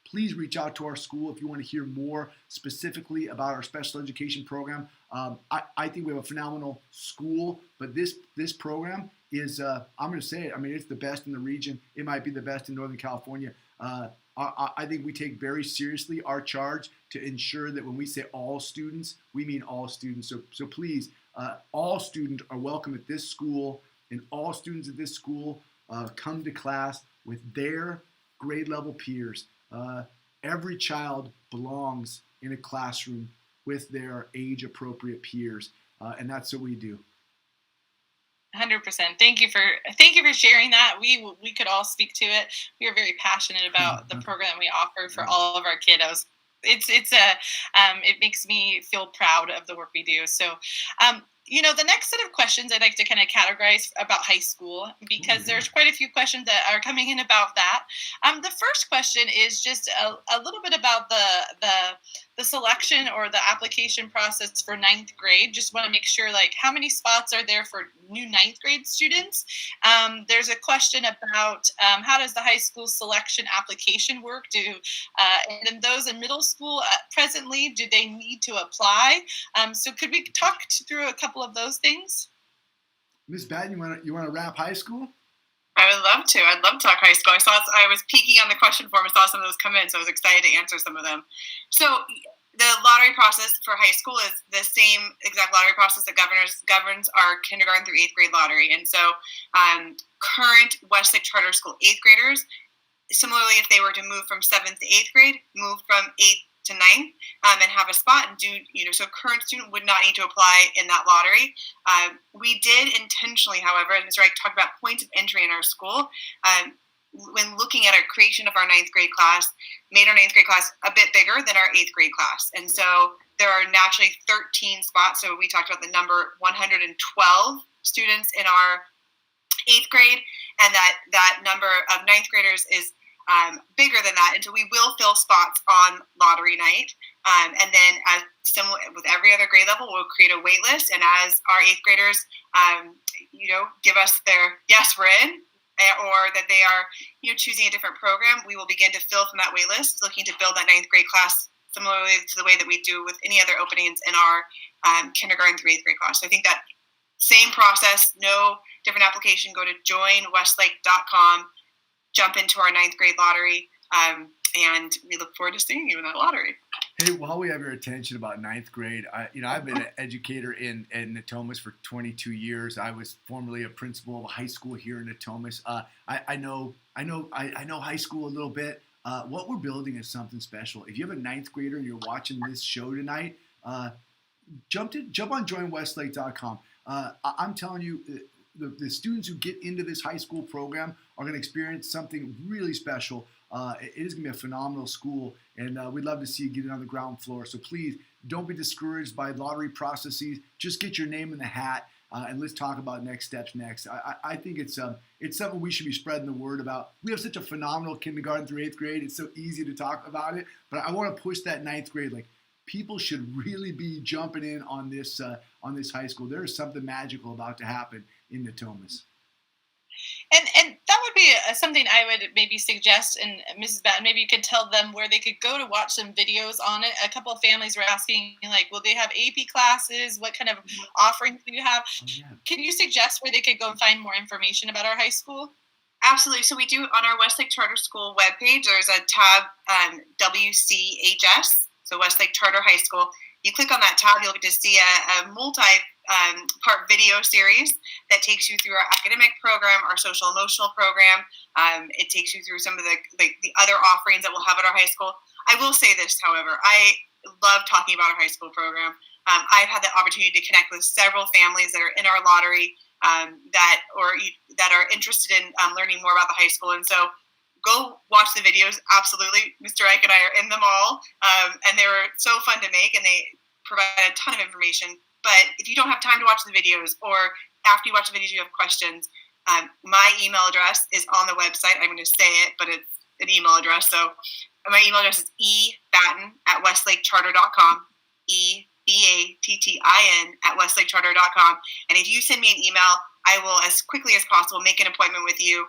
please reach out to our school if you want to hear more specifically about our special education program. I think we have a phenomenal school, but this program is, I'm going to say it, I mean, it's the best in the region. It might be the best in Northern California. I think we take very seriously our charge to ensure that when we say all students, we mean all students. So please, all students are welcome at this school, and all students at this school come to class with their grade level peers. Every child belongs in a classroom with their age appropriate peers, and that's what we do. 100%. Thank you for sharing that. We could all speak to it. We are very passionate about the program we offer for all of our kiddos. It makes me feel proud of the work we do. So, the next set of questions I'd like to kind of categorize about high school, because there's quite a few questions that are coming in about that. The first question is just a little bit about the selection or the application process for ninth grade. Just want to make sure, like, how many spots are there for new ninth grade students? There's a question about how does the high school selection application work? And then those in middle school presently, do they need to apply? So could we talk through a couple of those things? Ms. Batten, you want to wrap high school? I would love to. I'd love to talk high school. I was peeking on the question form and saw some of those come in, so I was excited to answer some of them. So the lottery process for high school is the same exact lottery process that governs our kindergarten through 8th grade lottery. And so current Westlake Charter School 8th graders, similarly, if they were to move from 7th to 8th grade, move from 8th to 9th, and have a spot and so current student would not need to apply in that lottery. We did intentionally, however, and Mr. Reich talked about points of entry in our school, when looking at our creation of our 9th grade class, made our 9th grade class a bit bigger than our 8th grade class. And so there are naturally 13 spots. So we talked about the number 112 students in our 8th grade, and that number of 9th graders is bigger than that, and so we will fill spots on lottery night. And then, as similar with every other grade level, we'll create a wait list. And as our 8th graders, give us their yes, we're in, or that they are, choosing a different program, we will begin to fill from that wait list, looking to build that 9th grade class similarly to the way that we do with any other openings in our kindergarten through 8th grade class. So I think that same process, no different application. Go to joinwestlake.com. Jump into our 9th grade lottery, and we look forward to seeing you in that lottery. Hey, while we have your attention about 9th grade, I've been an educator in Natomas for 22 years. I was formerly a principal of a high school here in Natomas. I know high school a little bit. What we're building is something special. If you have a 9th grader and you're watching this show tonight, jump on joinwestlake.com. I'm telling you, the students who get into this high school program are going to experience something really special. It is going to be a phenomenal school, and we'd love to see you get it on the ground floor. So please don't be discouraged by lottery processes. Just get your name in the hat, and let's talk about next steps next. I think it's something we should be spreading the word about. We have such a phenomenal kindergarten through 8th grade. It's so easy to talk about it, but I want to push that 9th grade. Like, people should really be jumping in on this high school. There is something magical about to happen in Natomas. And that would be something I would maybe suggest, and Mrs. Batten, maybe you could tell them where they could go to watch some videos on it. A couple of families were asking, like, will they have AP classes? What kind of offerings do you have? Oh, yeah. Can you suggest where they could go and find more information about our high school? Absolutely. So we do, on our Westlake Charter School webpage, there's a tab, WCHS, so Westlake Charter High School. You click on that tab, you'll get to see a part video series that takes you through our academic program, our social emotional program. It takes you through some of the other offerings that we'll have at our high school. I will say this, however, I love talking about our high school program. I've had the opportunity to connect with several families that are in our lottery that are interested in learning more about the high school, and so go watch the videos. Absolutely, Mr. Ike and I are in them all, and they were so fun to make, and they provide a ton of information. But if you don't have time to watch the videos, or after you watch the videos you have questions, my email address is on the website. I'm going to say it, but it's an email address. So my email address is ebattin@westlakecharter.com, ebattin@westlakecharter.com. And if you send me an email, I will, as quickly as possible, make an appointment with you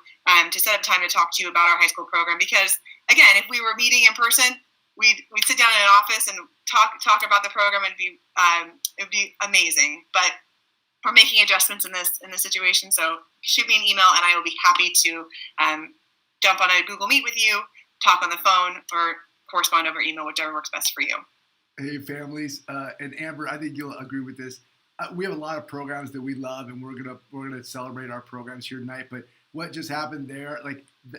to set up time to talk to you about our high school program. Because, again, if we were meeting in person, we'd sit down in an office and talk about the program, and it would be amazing. But we're making adjustments in this situation, so shoot me an email, and I will be happy to jump on a Google Meet with you, talk on the phone, or correspond over email, whichever works best for you. Hey, families, and Amber, I think you'll agree with this. We have a lot of programs that we love, and we're gonna celebrate our programs here tonight. But what just happened there,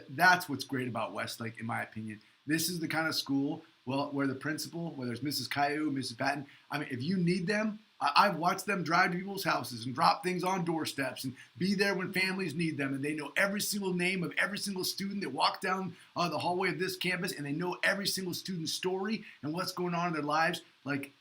that's what's great about Westlake, in my opinion. This is the kind of school, where the principal, whether it's Mrs. Caillou, Mrs. Patton, I mean, if you need them, I've watched them drive to people's houses and drop things on doorsteps and be there when families need them. And they know every single name of every single student that walked down the hallway of this campus, and they know every single student's story and what's going on in their lives.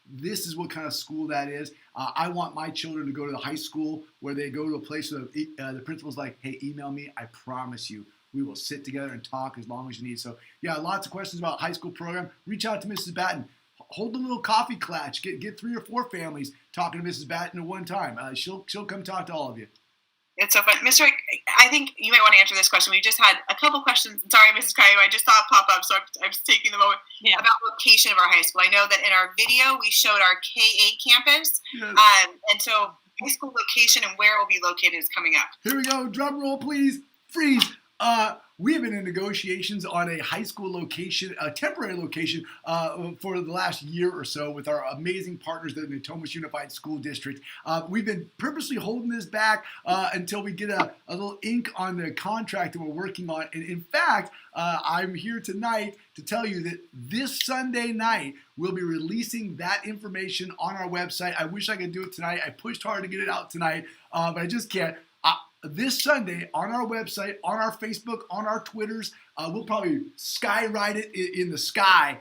This is what kind of school that is. I want my children to go to the high school where they go to a place where the principal's like, hey, email me. I promise you, we will sit together and talk as long as you need. So, yeah, lots of questions about high school program. Reach out to Mrs. Batten. Hold a little coffee clutch. Get 3 or 4 families talking to Mrs. Batten at one time. She'll come talk to all of you. It's so fun. Mr. I think you might want to answer this question. We just had a couple questions. Sorry, Mrs. Caillou, I just saw it pop up, so I'm just taking the moment about location of our high school. I know that in our video, we showed our K-8 campus. Yes. And so high school location and where it will be located is coming up. Here we go. Drum roll, please. Freeze. We have been in negotiations on a high school location, a temporary location, for the last year or so with our amazing partners at the Natomas Unified School District. We've been purposely holding this back until we get a little ink on the contract that we're working on. And in fact, I'm here tonight to tell you that this Sunday night, we'll be releasing that information on our website. I wish I could do it tonight. I pushed hard to get it out tonight, but I just can't. This Sunday on our website, on our Facebook, on our Twitters, we'll probably skywrite it in the sky.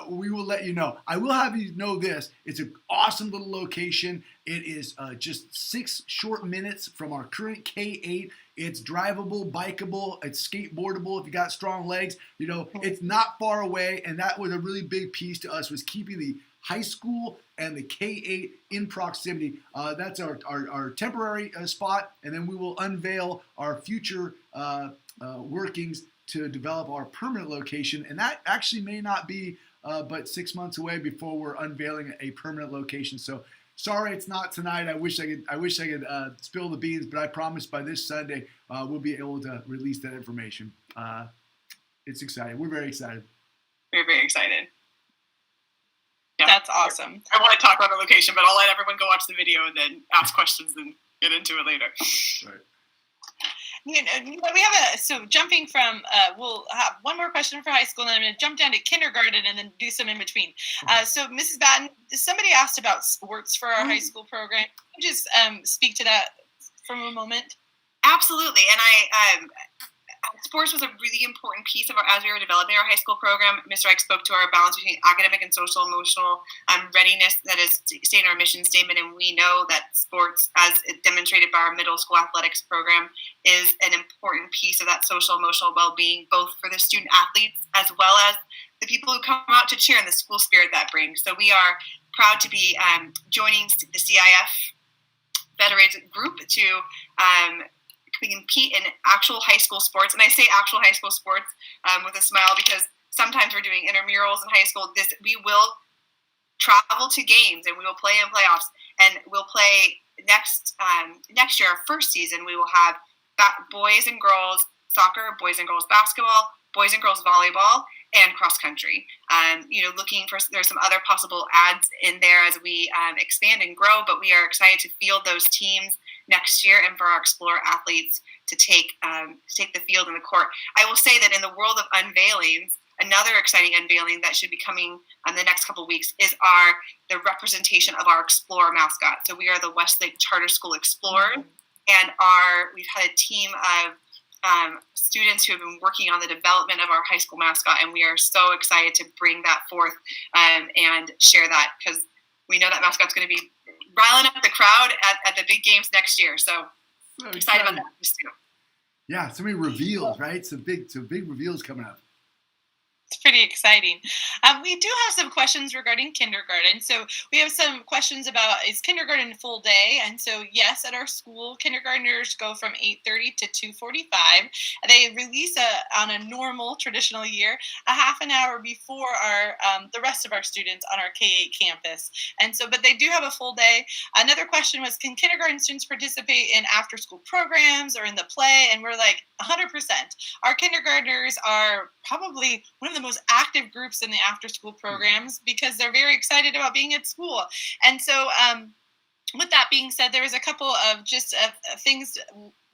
We will let you know. I will have you know this. It's an awesome little location. It is just 6 short minutes from our current K-8. It's drivable, bikeable, it's skateboardable if you got strong legs. It's not far away, and that was a really big piece to us, was keeping the high school and the K-8 in proximity. That's our temporary spot, and then we will unveil our future workings to develop our permanent location. And that actually may not be but 6 months away before we're unveiling a permanent location. So sorry it's not tonight. I wish I could spill the beans, but I promise by this Sunday we'll be able to release that information. It's exciting. We're very excited. We're very excited. Yeah. That's awesome. I want to talk about the location, but I'll let everyone go watch the video and then ask questions and get into it later. Right. We have so jumping from, we'll have one more question for high school, and then I'm going to jump down to kindergarten and then do some in between. So Mrs. Batten, somebody asked about sports for our high school program. Can you just speak to that for a moment? Absolutely. And sports was a really important piece of as we were developing our high school program. Mr. Ike spoke to our balance between academic and social emotional readiness that is stated in our mission statement, and we know that sports, as demonstrated by our middle school athletics program, is an important piece of that social emotional well-being, both for the student athletes as well as the people who come out to cheer and the school spirit that brings. So we are proud to be joining the CIF federated group to we compete in actual high school sports. And I say actual high school sports with a smile because sometimes we're doing intramurals in high school. We will travel to games and we will play in playoffs. And we'll play next year, our first season, we will have boys and girls soccer, boys and girls basketball, boys and girls volleyball, and cross country. Looking for, there's some other possible ads in there as we expand and grow, but we are excited to field those teams next year and for our Explorer athletes to take the field and the court. I will say that in the world of unveilings, another exciting unveiling that should be coming in the next couple of weeks is the representation of our Explorer mascot. So we are the Westlake Charter School Explorers, and we've had a team of students who have been working on the development of our high school mascot, and we are so excited to bring that forth and share that, because we know that mascot's going to be riling up the crowd at the big games next year. So excited about that too. Yeah, so many reveals, right? Some big reveals coming up. It's pretty exciting. We do have some questions regarding kindergarten. So we have some questions about, is kindergarten full day? And so yes, at our school, kindergartners go from 8:30 to 2:45. They release on a normal traditional year a half an hour before the rest of our students on our K-8 campus. And so, but they do have a full day. Another question was, can kindergarten students participate in after-school programs or in the play? And we're like, 100%. Our kindergartners are probably one of the most active groups in the after-school programs because they're very excited about being at school. And so with that being said, there was a couple of just things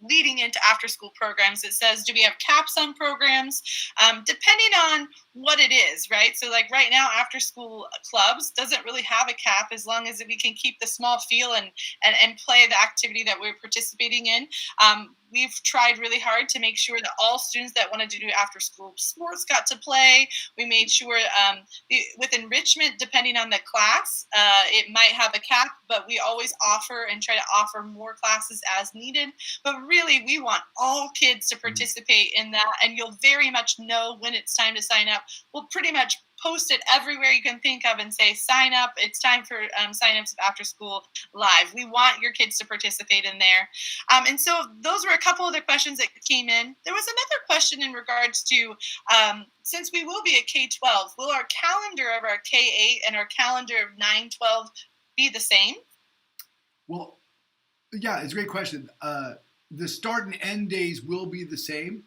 leading into after-school programs. It says, do we have caps on programs? Depending on what it is, right? So like right now, after-school clubs doesn't really have a cap as long as we can keep the small feel and play the activity that we're participating in. We've tried really hard to make sure that all students that wanted to do after-school sports got to play. We made sure with enrichment, depending on the class, it might have a cap, but we always offer and try to offer more classes as needed. But really, we want all kids to participate in that, and you'll very much know when it's time to sign up. We'll pretty much post it everywhere you can think of and say, sign up. It's time for sign-ups of After School Live. We want your kids to participate in there. And so those were a couple of the questions that came in. There was another question in regards to, since we will be at K-12, will our calendar of our K-8 and our calendar of 9-12 be the same? Well, yeah, it's a great question. The start and end days will be the same.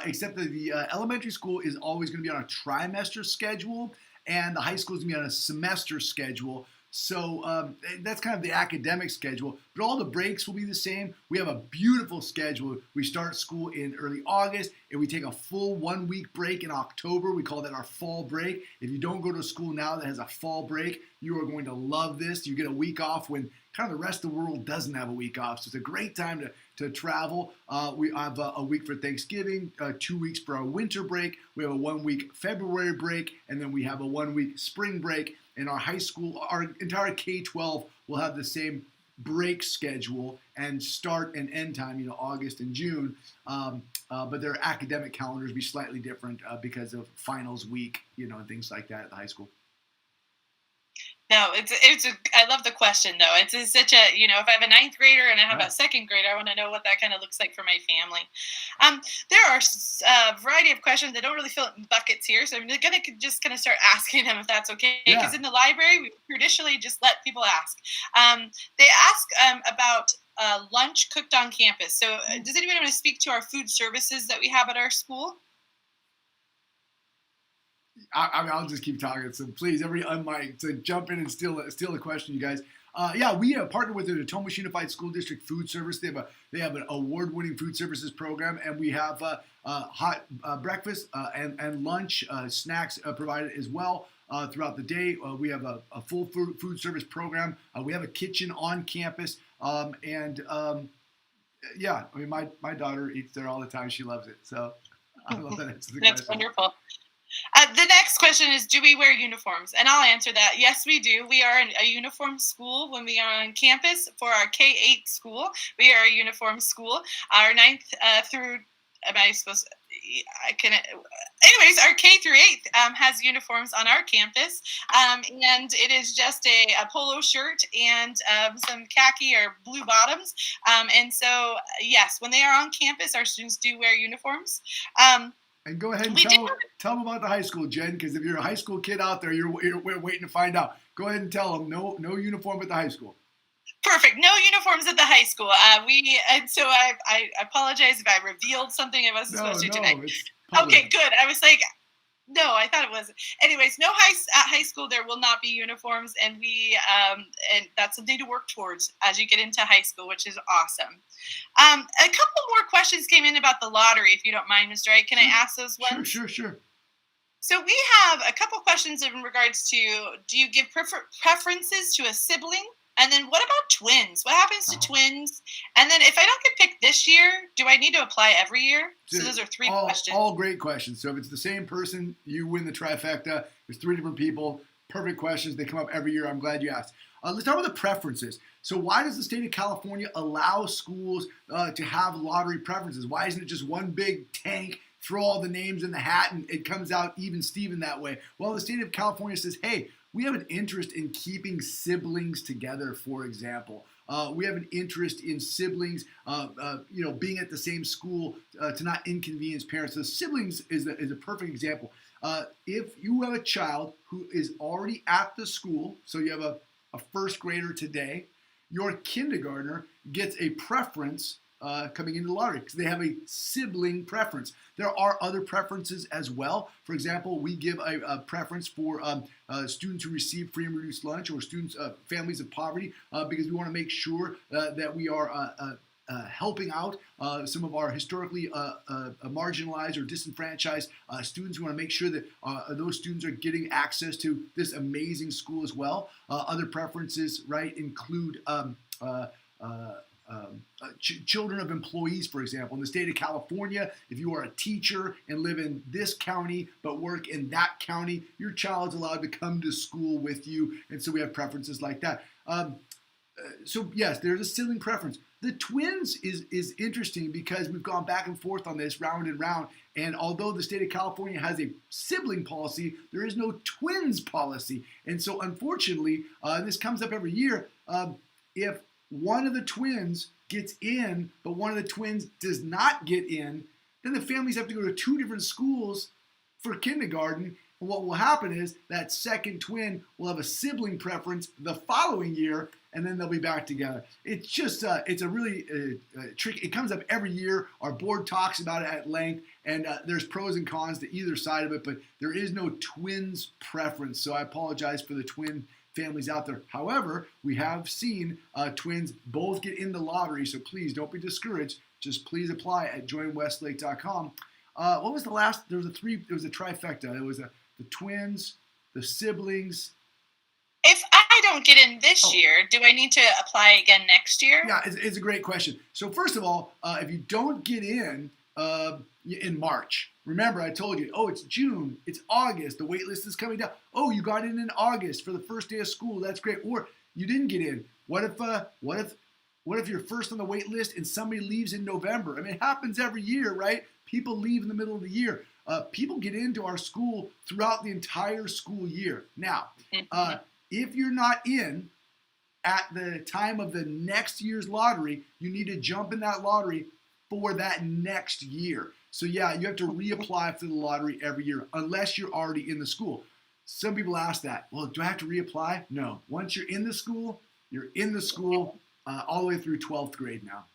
Except that the elementary school is always going to be on a trimester schedule, and the high school is going to be on a semester schedule. So that's kind of the academic schedule, but all the breaks will be the same. We have a beautiful schedule. We start school in early August, and we take a full 1 week break in October. We call that our fall break. If you don't go to a school now that has a fall break, you are going to love this. You get a week off when kind of the rest of the world doesn't have a week off. So it's a great time to travel. We have a week for Thanksgiving, 2 weeks for our winter break. We have a 1 week February break, and then we have a 1 week spring break. In our high school, our entire K-12 will have the same break schedule and start and end time, August and June. But their academic calendars be slightly different because of finals week, and things like that at the high school. No, I love the question though. It's such a, if I have a ninth grader and I have a second grader, I want to know what that kind of looks like for my family. There are a variety of questions that don't really fill in buckets here, so I'm just gonna start asking them if that's okay. Because in the library, we traditionally just let people ask. They ask about lunch cooked on campus. So does anybody want to speak to our food services that we have at our school? I'll just keep talking. So please, everybody unmic to jump in and steal a question, you guys. We have partnered with the Natomas Unified School District Food Service. They have an award-winning food services program, and we have hot breakfast and lunch snacks provided as well throughout the day. We have a full food service program. We have a kitchen on campus, my daughter eats there all the time. She loves it. So I love that. That's wonderful. The next question is, do we wear uniforms? And I'll answer that. Yes, we do. We are a uniform school when we are on campus. For our K-8 school, we are a uniform school. Our 9th through, anyways, our K through 8th has uniforms on our campus. And it is just a polo shirt and some khaki or blue bottoms. And so, yes, when they are on campus, our students do wear uniforms. And go ahead and tell them about the high school, Jen, because if you're a high school kid out there, we're waiting to find out. Go ahead and tell them no uniform at the high school. Perfect. No uniforms at the high school. So I apologize if I revealed something I wasn't supposed to today. It's public. Okay, good. I was like, No, I thought it was. Anyways, no at high school there will not be uniforms, and and that's something to work towards as you get into high school, which is awesome. A couple more questions came in about the lottery, if you don't mind, Mr. Wright. Can I ask those ones? Sure. So we have a couple questions in regards to: do you give preferences to a sibling? And then what about twins? What happens to twins? And then if I don't get picked this year, do I need to apply every year? So those are three questions. All great questions. So if it's the same person, you win the trifecta. There's 3 different people. Perfect questions. They come up every year. I'm glad you asked. Let's start with the preferences. So why does the state of California allow schools to have lottery preferences? Why isn't it just one big tank, throw all the names in the hat, and it comes out even Steven that way? Well, the state of California says, hey, we have an interest in keeping siblings together, for example. We have an interest in siblings, being at the same school to not inconvenience parents. So siblings is a perfect example. If you have a child who is already at the school, so you have a first grader today, your kindergartner gets a preference coming into the lottery because they have a sibling preference. There are other preferences as well. For example, we give a preference for students who receive free and reduced lunch, or students, families of poverty, because we want to make sure that we are helping out some of our historically marginalized or disenfranchised students. We want to make sure that those students are getting access to this amazing school as well. Other preferences, right, include children of employees, for example. In the state of California, if you are a teacher and live in this county but work in that county, your child's allowed to come to school with you, and so we have preferences like that. So yes, there's a sibling preference. The twins is interesting because we've gone back and forth on this round and round, and although the state of California has a sibling policy, there is no twins policy. And so unfortunately, this comes up every year, if one of the twins gets in, but one of the twins does not get in, then the families have to go to 2 different schools for kindergarten. And what will happen is that second twin will have a sibling preference the following year, and then they'll be back together. It's just, it's a really tricky. It comes up every year. Our board talks about it at length, and there's pros and cons to either side of it, but there is no twins preference. So I apologize for the twin families out there. However, we have seen twins both get in the lottery, so please don't be discouraged. Just please apply at joinwestlake.com. What was the last? There was a trifecta. It was the twins, the siblings. If I don't get in this year, do I need to apply again next year? Yeah, it's a great question. So first of all, if you don't get in March, remember I told you, it's June, it's August, the wait list is coming down. Oh, you got in August for the first day of school, that's great. Or you didn't get in. What if you're first on the wait list and somebody leaves in November? I mean, it happens every year, right? People leave in the middle of the year. People get into our school throughout the entire school year. Now, if you're not in at the time of the next year's lottery, you need to jump in that lottery for that next year. So yeah, you have to reapply for the lottery every year unless you're already in the school. Some people ask that. Well, do I have to reapply? No. Once you're in the school, you're in the school all the way through 12th grade now.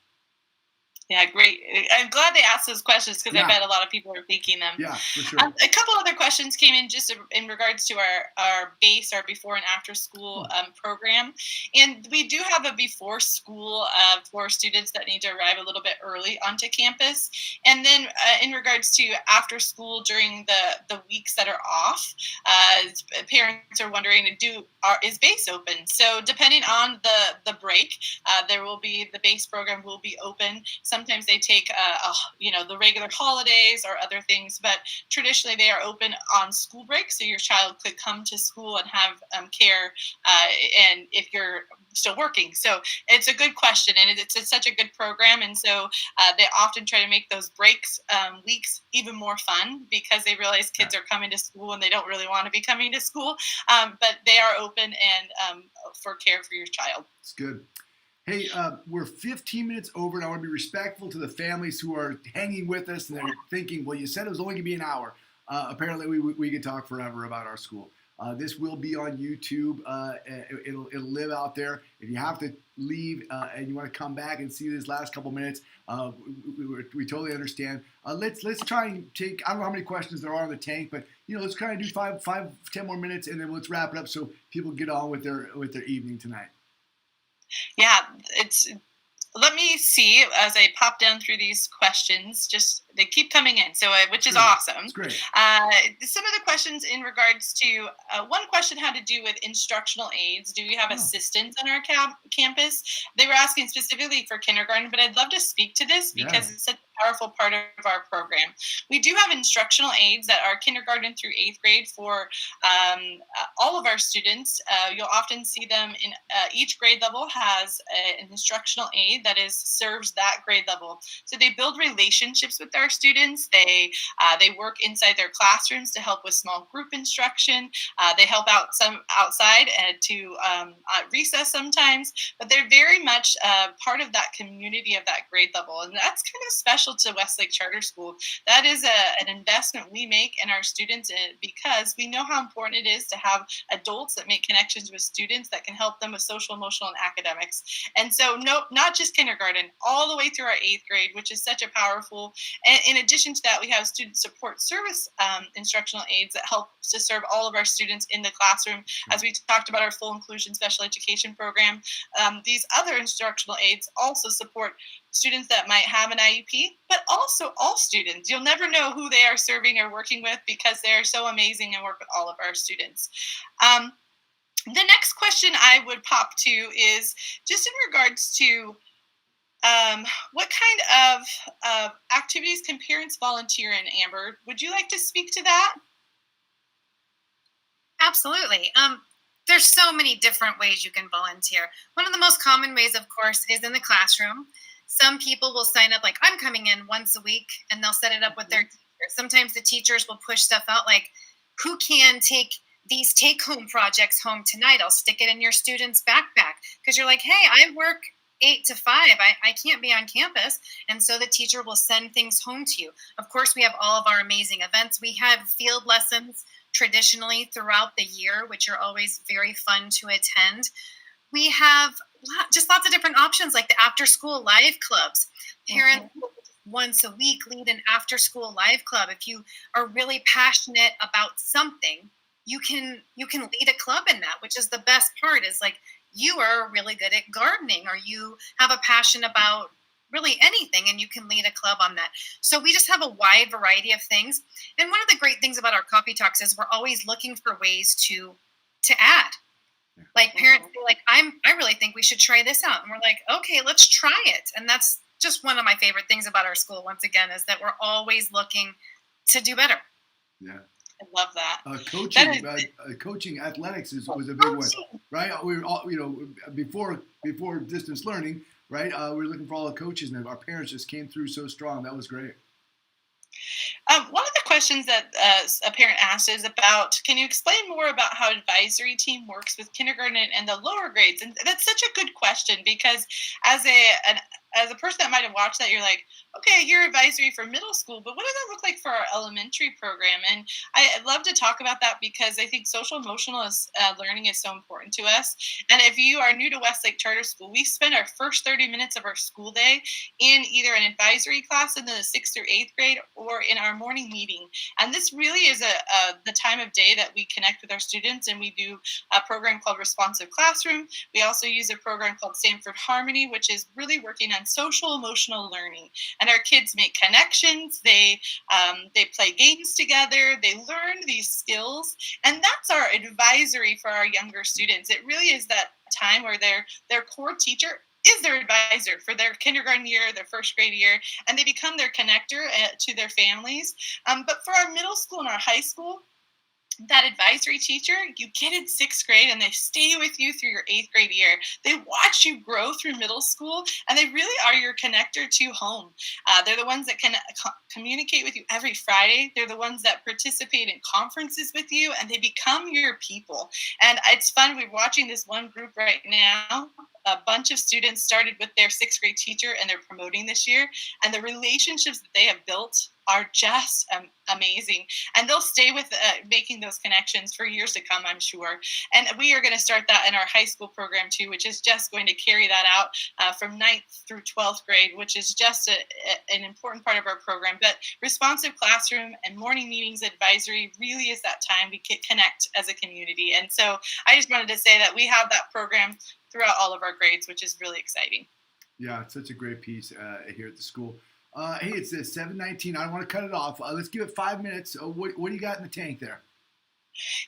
Yeah, great. I'm glad they asked those questions because I bet a lot of people are thinking them. Yeah, for sure. A couple other questions came in just in regards to our before and after school program. And we do have a before school for students that need to arrive a little bit early onto campus. And then in regards to after school during the weeks that are off, parents are wondering, is base open? So depending on the break, the base program will be open. Sometimes they take, the regular holidays or other things, but traditionally they are open on school break, so your child could come to school and have care, and if you're still working. So it's a good question, and it's such a good program, and so they often try to make those breaks weeks even more fun because they realize kids are coming to school and they don't really want to be coming to school, but they are open and for care for your child. It's good. Hey, we're 15 minutes over, and I want to be respectful to the families who are hanging with us, and they're thinking, well, you said it was only going to be an hour. Apparently, we could talk forever about our school. This will be on YouTube. It'll live out there. If you have to leave and you want to come back and see this last couple minutes, we totally understand. Let's try and take, I don't know how many questions there are in the tank, but let's kind of do 10 more minutes, and then let's wrap it up so people get on with their evening tonight. Yeah, let me see as I pop down through these questions. Just they keep coming in, so which is awesome. That's great. Some of the questions in regards to one question had to do with instructional aides. Do we have assistants on our campus? They were asking specifically for kindergarten, but I'd love to speak to this because it's such a powerful part of our program. We do have instructional aides that are kindergarten through 8th grade for all of our students. You'll often see them in each grade level has an instructional aide that serves that grade level. So they build relationships with our students. They work inside their classrooms to help with small group instruction. They help out some outside and to recess sometimes, but they're very much part of that community of that grade level. And that's kind of special to Westlake Charter School. That is an investment we make in our students because we know how important it is to have adults that make connections with students that can help them with social, emotional, and academics. And so not just kindergarten, all the way through our 8th grade, which is such a powerful. And in addition to that, we have student support service instructional aides that help to serve all of our students in the classroom. As we talked about our full inclusion special education program, these other instructional aides also support students that might have an IEP, but also all students. You'll never know who they are serving or working with because they're so amazing and work with all of our students. The next question I would pop to is just in regards to what kind of activities can parents volunteer in, Amber? Would you like to speak to that? Absolutely. There's so many different ways you can volunteer. One of the most common ways, of course, is in the classroom. Some people will sign up like, I'm coming in once a week, and they'll set it up with their teachers. Sometimes the teachers will push stuff out like, who can take these take-home projects home tonight? I'll stick it in your student's backpack. Because you're like, hey, I work 8 to 5. I can't be on campus. And so the teacher will send things home to you. Of course, we have all of our amazing events. We have field lessons traditionally throughout the year, which are always very fun to attend. We have just lots of different options like the after-school live clubs. Parents once a week lead an after-school live club. If you are really passionate about something, you can lead a club in that, which is the best part is like you are really good at gardening or you have a passion about really anything and you can lead a club on that. So we just have a wide variety of things. And one of the great things about our coffee talks is we're always looking for ways to add. Like parents be like, I really think we should try this out. And we're like, okay, let's try it. And that's just one of my favorite things about our school, once again, is that we're always looking to do better. Yeah. I love that. Coaching athletics was a big one, right? We were all, before distance learning, right? We were looking for all the coaches, and our parents just came through so strong. That was great. One of the questions that a parent asked is about, can you explain more about how advisory team works with kindergarten and the lower grades? And that's such a good question because as a person that might have watched that, you're like, okay, you're advisory for middle school, but what does that look like for our elementary program? And I'd love to talk about that because I think social emotional learning is so important to us. And if you are new to Westlake Charter School, we spend our first 30 minutes of our school day in either an advisory class in the 6th or 8th grade or in our morning meeting. And this really is the time of day that we connect with our students, and we do a program called Responsive Classroom. We also use a program called Sanford Harmony, which is really working on social emotional learning. And our kids make connections, they play games together, they learn these skills, and that's our advisory for our younger students. It really is that time where their core teacher is their advisor for their kindergarten year, their first grade year, and they become their connector to their families. But for our middle school and our high school, that advisory teacher, you get in 6th grade and they stay with you through your 8th grade year. They watch you grow through middle school, and they really are your connector to home. They're the ones that can communicate with you every Friday. They're the ones that participate in conferences with you, and they become your people. And it's fun. We're watching this one group right now. a bunch of students started with their 6th grade teacher, and they're promoting this year. And the relationships that they have built are just amazing. And they'll stay with making those connections for years to come, I'm sure. And we are going to start that in our high school program too, which is just going to carry that out from 9th through 12th grade, which is just an important part of our program. But responsive classroom and morning meetings advisory really is that time we can connect as a community. And so I just wanted to say that we have that program throughout all of our grades, which is really exciting. Yeah, it's such a great piece here at the school. Hey, it's 7:19. I don't want to cut it off. Let's give it 5 minutes. What do you got in the tank there?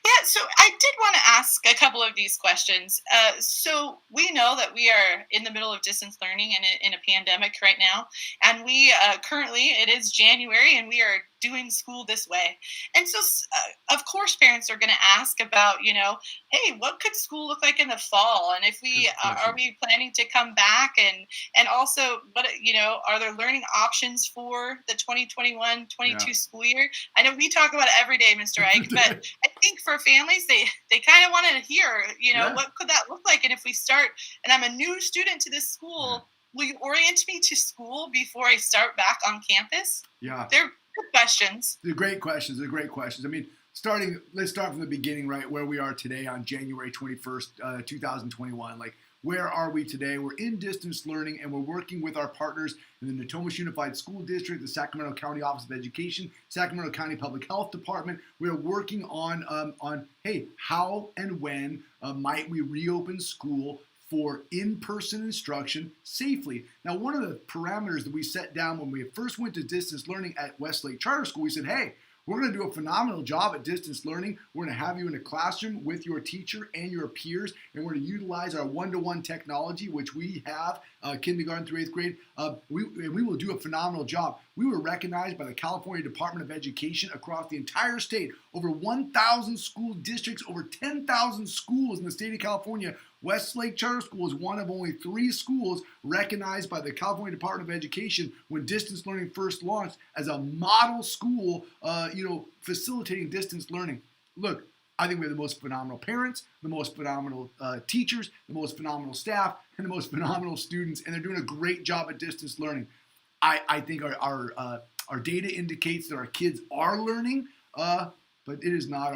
Yeah, so I did want to ask a couple of these questions. So we know that we are in the middle of distance learning and in a pandemic right now. And we currently, it is January, and we are doing school this way. And so, of course, parents are going to ask about, hey, what could school look like in the fall? And if we are we planning to come back? And also, what are there learning options for the 2021-22 school year? I know we talk about it every day, Mr. Ike, but I think for families, they kind of want to hear, what could that look like? And if we start, and I'm a new student to this school, will you orient me to school before I start back on campus? Yeah. They're good questions. They're great questions. I mean, let's start from the beginning, right, where we are today on January 21st, 2021. Like, where are we today? We're in distance learning, and we're working with our partners in the Natomas Unified School District, the Sacramento County Office of Education, Sacramento County Public Health Department. We're working on hey, how and when might we reopen school for in-person instruction safely. Now, one of the parameters that we set down when we first went to distance learning at Westlake Charter School, we said, hey, we're going to do a phenomenal job at distance learning. We're going to have you in a classroom with your teacher and your peers, and we're going to utilize our one-to-one technology, which we have kindergarten through 8th grade. We will do a phenomenal job. We were recognized by the California Department of Education across the entire state. Over 1,000 school districts, over 10,000 schools in the state of California. Westlake Charter School is one of only 3 schools recognized by the California Department of Education when distance learning first launched as a model school, facilitating distance learning. Look, I think we have the most phenomenal parents, the most phenomenal teachers, the most phenomenal staff, and the most phenomenal students, and they're doing a great job at distance learning. I think our data indicates that our kids are learning, but it is not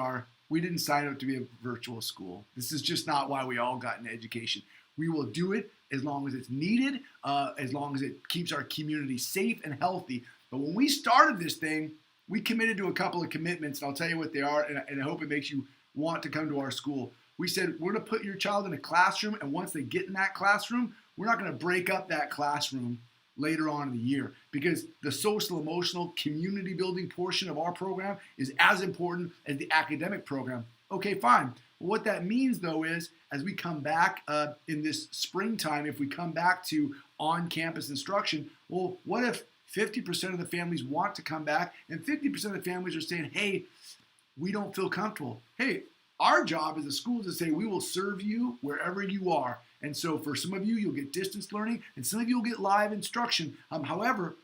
we didn't sign up to be a virtual school. This is just not why we all got into education. We will do it as long as it's needed, as long as it keeps our community safe and healthy. But when we started this thing, we committed to a couple of commitments, and I'll tell you what they are, and I hope it makes you want to come to our school. We said, we're going to put your child in a classroom, and once they get in that classroom, we're not going to break up that classroom later on in the year, because the social, emotional, community building portion of our program is as important as the academic program. Okay, fine. Well, what that means, though, is as we come back in this springtime, if we come back to on-campus instruction, well, what if 50% of the families want to come back and 50% of the families are saying, hey, we don't feel comfortable. Hey, our job as a school is to say we will serve you wherever you are. And so for some of you, you'll get distance learning, and some of you will get live instruction. However,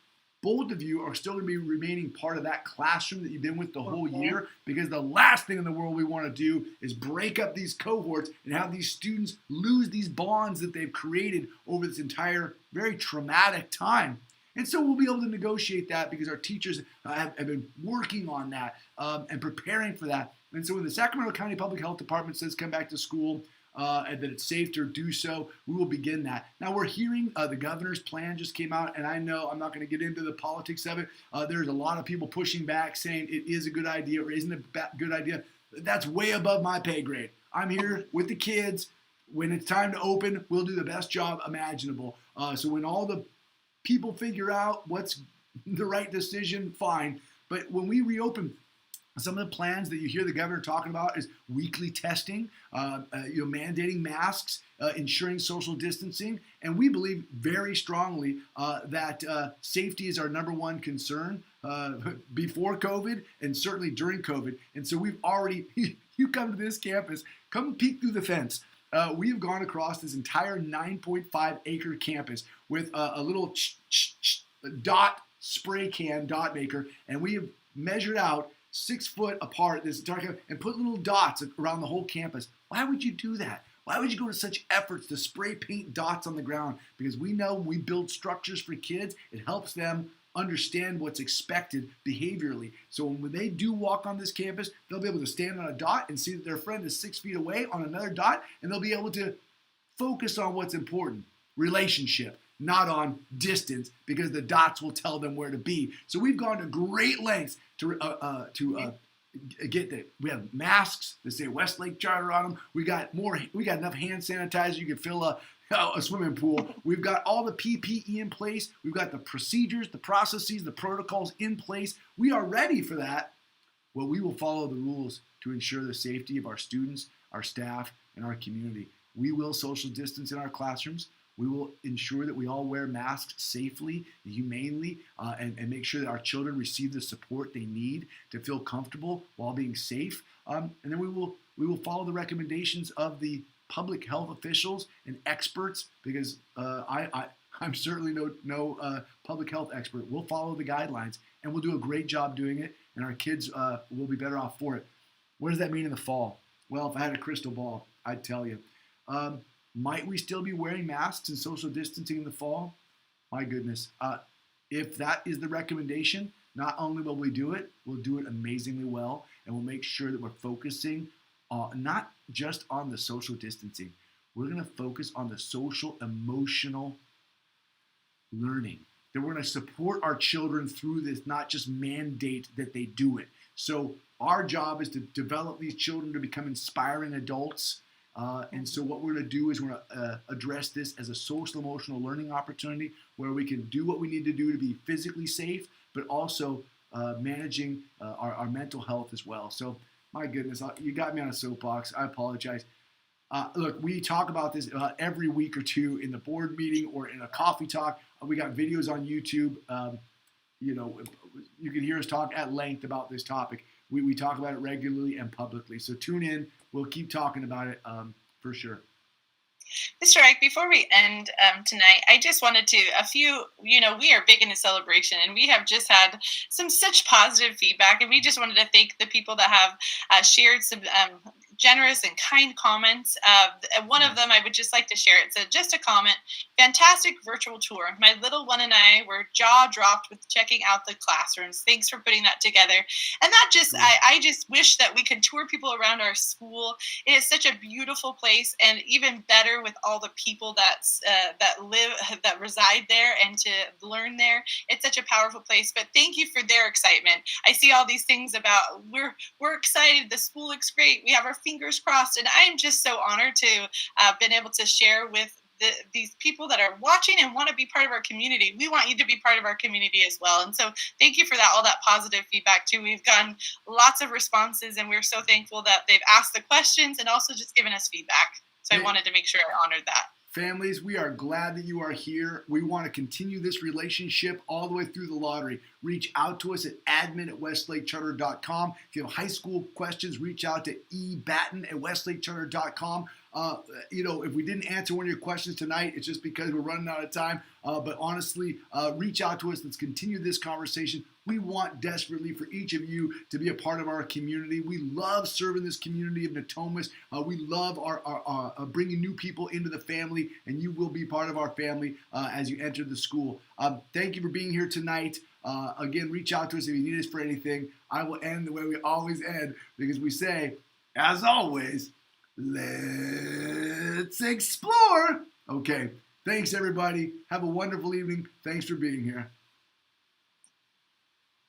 both of you are still going to be remaining part of that classroom that you've been with the whole year, because the last thing in the world we want to do is break up these cohorts and have these students lose these bonds that they've created over this entire very traumatic time. And so we'll be able to negotiate that because our teachers have been working on that and preparing for that. And so when the Sacramento County Public Health Department says come back to school, and that it's safe to do so, we will begin that. Now we're hearing the governor's plan just came out, and I know I'm not going to get into the politics of it. There's a lot of people pushing back saying it is a good idea or isn't a good idea. That's way above my pay grade. I'm here with the kids. When it's time to open, we'll do the best job imaginable. So when all the people figure out what's the right decision, fine. But when we reopen, some of the plans that you hear the governor talking about is weekly testing, mandating masks, ensuring social distancing, and we believe very strongly that safety is our number one concern before COVID and certainly during COVID. And so we've already, you come to this campus, come peek through the fence. We've gone across this entire 9.5 acre campus with a little dot spray can dot maker, and we have measured out 6 foot apart this entire campus and put little dots around the whole campus. Why would you do that? Why would you go to such efforts to spray paint dots on the ground? Because we know when we build structures for kids, it helps them understand what's expected behaviorally. So when they do walk on this campus, they'll be able to stand on a dot and see that their friend is 6 feet away on another dot, and they'll be able to focus on what's important, relationship, not on distance, because the dots will tell them where to be. So we've gone to great lengths to get that. We have masks that say Westlake Charter on them. We got enough hand sanitizer you could fill a swimming pool. We've got all the PPE in place. We've got the procedures, the processes, the protocols in place. We are ready for that. Well, we will follow the rules to ensure the safety of our students, our staff, and our community. We will social distance in our classrooms. We will ensure that we all wear masks safely, humanely, and make sure that our children receive the support they need to feel comfortable while being safe. And then we will follow the recommendations of the public health officials and experts, because I'm certainly no public health expert. We'll follow the guidelines, and we'll do a great job doing it, and our kids will be better off for it. What does that mean in the fall? Well, if I had a crystal ball, I'd tell you. Might we still be wearing masks and social distancing in the fall? My goodness. If that is the recommendation, not only will we do it, we'll do it amazingly well, and we'll make sure that we're focusing not just on the social distancing. We're going to focus on the social, emotional learning. That we're going to support our children through this, not just mandate that they do it. So our job is to develop these children to become inspiring adults. And so what we're going to do is we're going to address this as a social emotional learning opportunity where we can do what we need to do to be physically safe, but also managing our mental health as well. So my goodness, you got me on a soapbox. I apologize. Look, we talk about this every week or two in the board meeting or in a coffee talk. We got videos on YouTube. You can hear us talk at length about this topic. We talk about it regularly and publicly. So tune in. We'll keep talking about it for sure. Mr. Ike, before we end tonight, I just wanted to, we are big into celebration, and we have just had such positive feedback, and we just wanted to thank the people that have shared some generous and kind comments. One of them I would just like to share. It's just a comment. Fantastic virtual tour. My little one and I were jaw dropped with checking out the classrooms. Thanks for putting that together. And that just, I just wish that we could tour people around our school. It is such a beautiful place, and even better with all the people that reside there and to learn there. It's such a powerful place. But thank you for their excitement. I see all these things about we're excited. The school looks great. We have our fingers crossed, and I am just so honored to have been able to share with these people that are watching and want to be part of our community. We want you to be part of our community as well. And so thank you for that, all that positive feedback too. We've gotten lots of responses, and we're so thankful that they've asked the questions and also just given us feedback. So I wanted to make sure I honored that. Families, we are glad that you are here. We want to continue this relationship all the way through the lottery. Reach out to us at admin@westlakecharter.com. If you have high school questions, reach out to ebatten@westlakecharter.com. If we didn't answer one of your questions tonight, it's just because we're running out of time. But honestly, reach out to us. Let's continue this conversation. We want desperately for each of you to be a part of our community. We love serving this community of Natomas. We love our bringing new people into the family, and you will be part of our family as you enter the school. Thank you for being here tonight. Again, reach out to us if you need us for anything. I will end the way we always end, because we say, as always, let's explore. Okay, thanks everybody. Have a wonderful evening. Thanks for being here.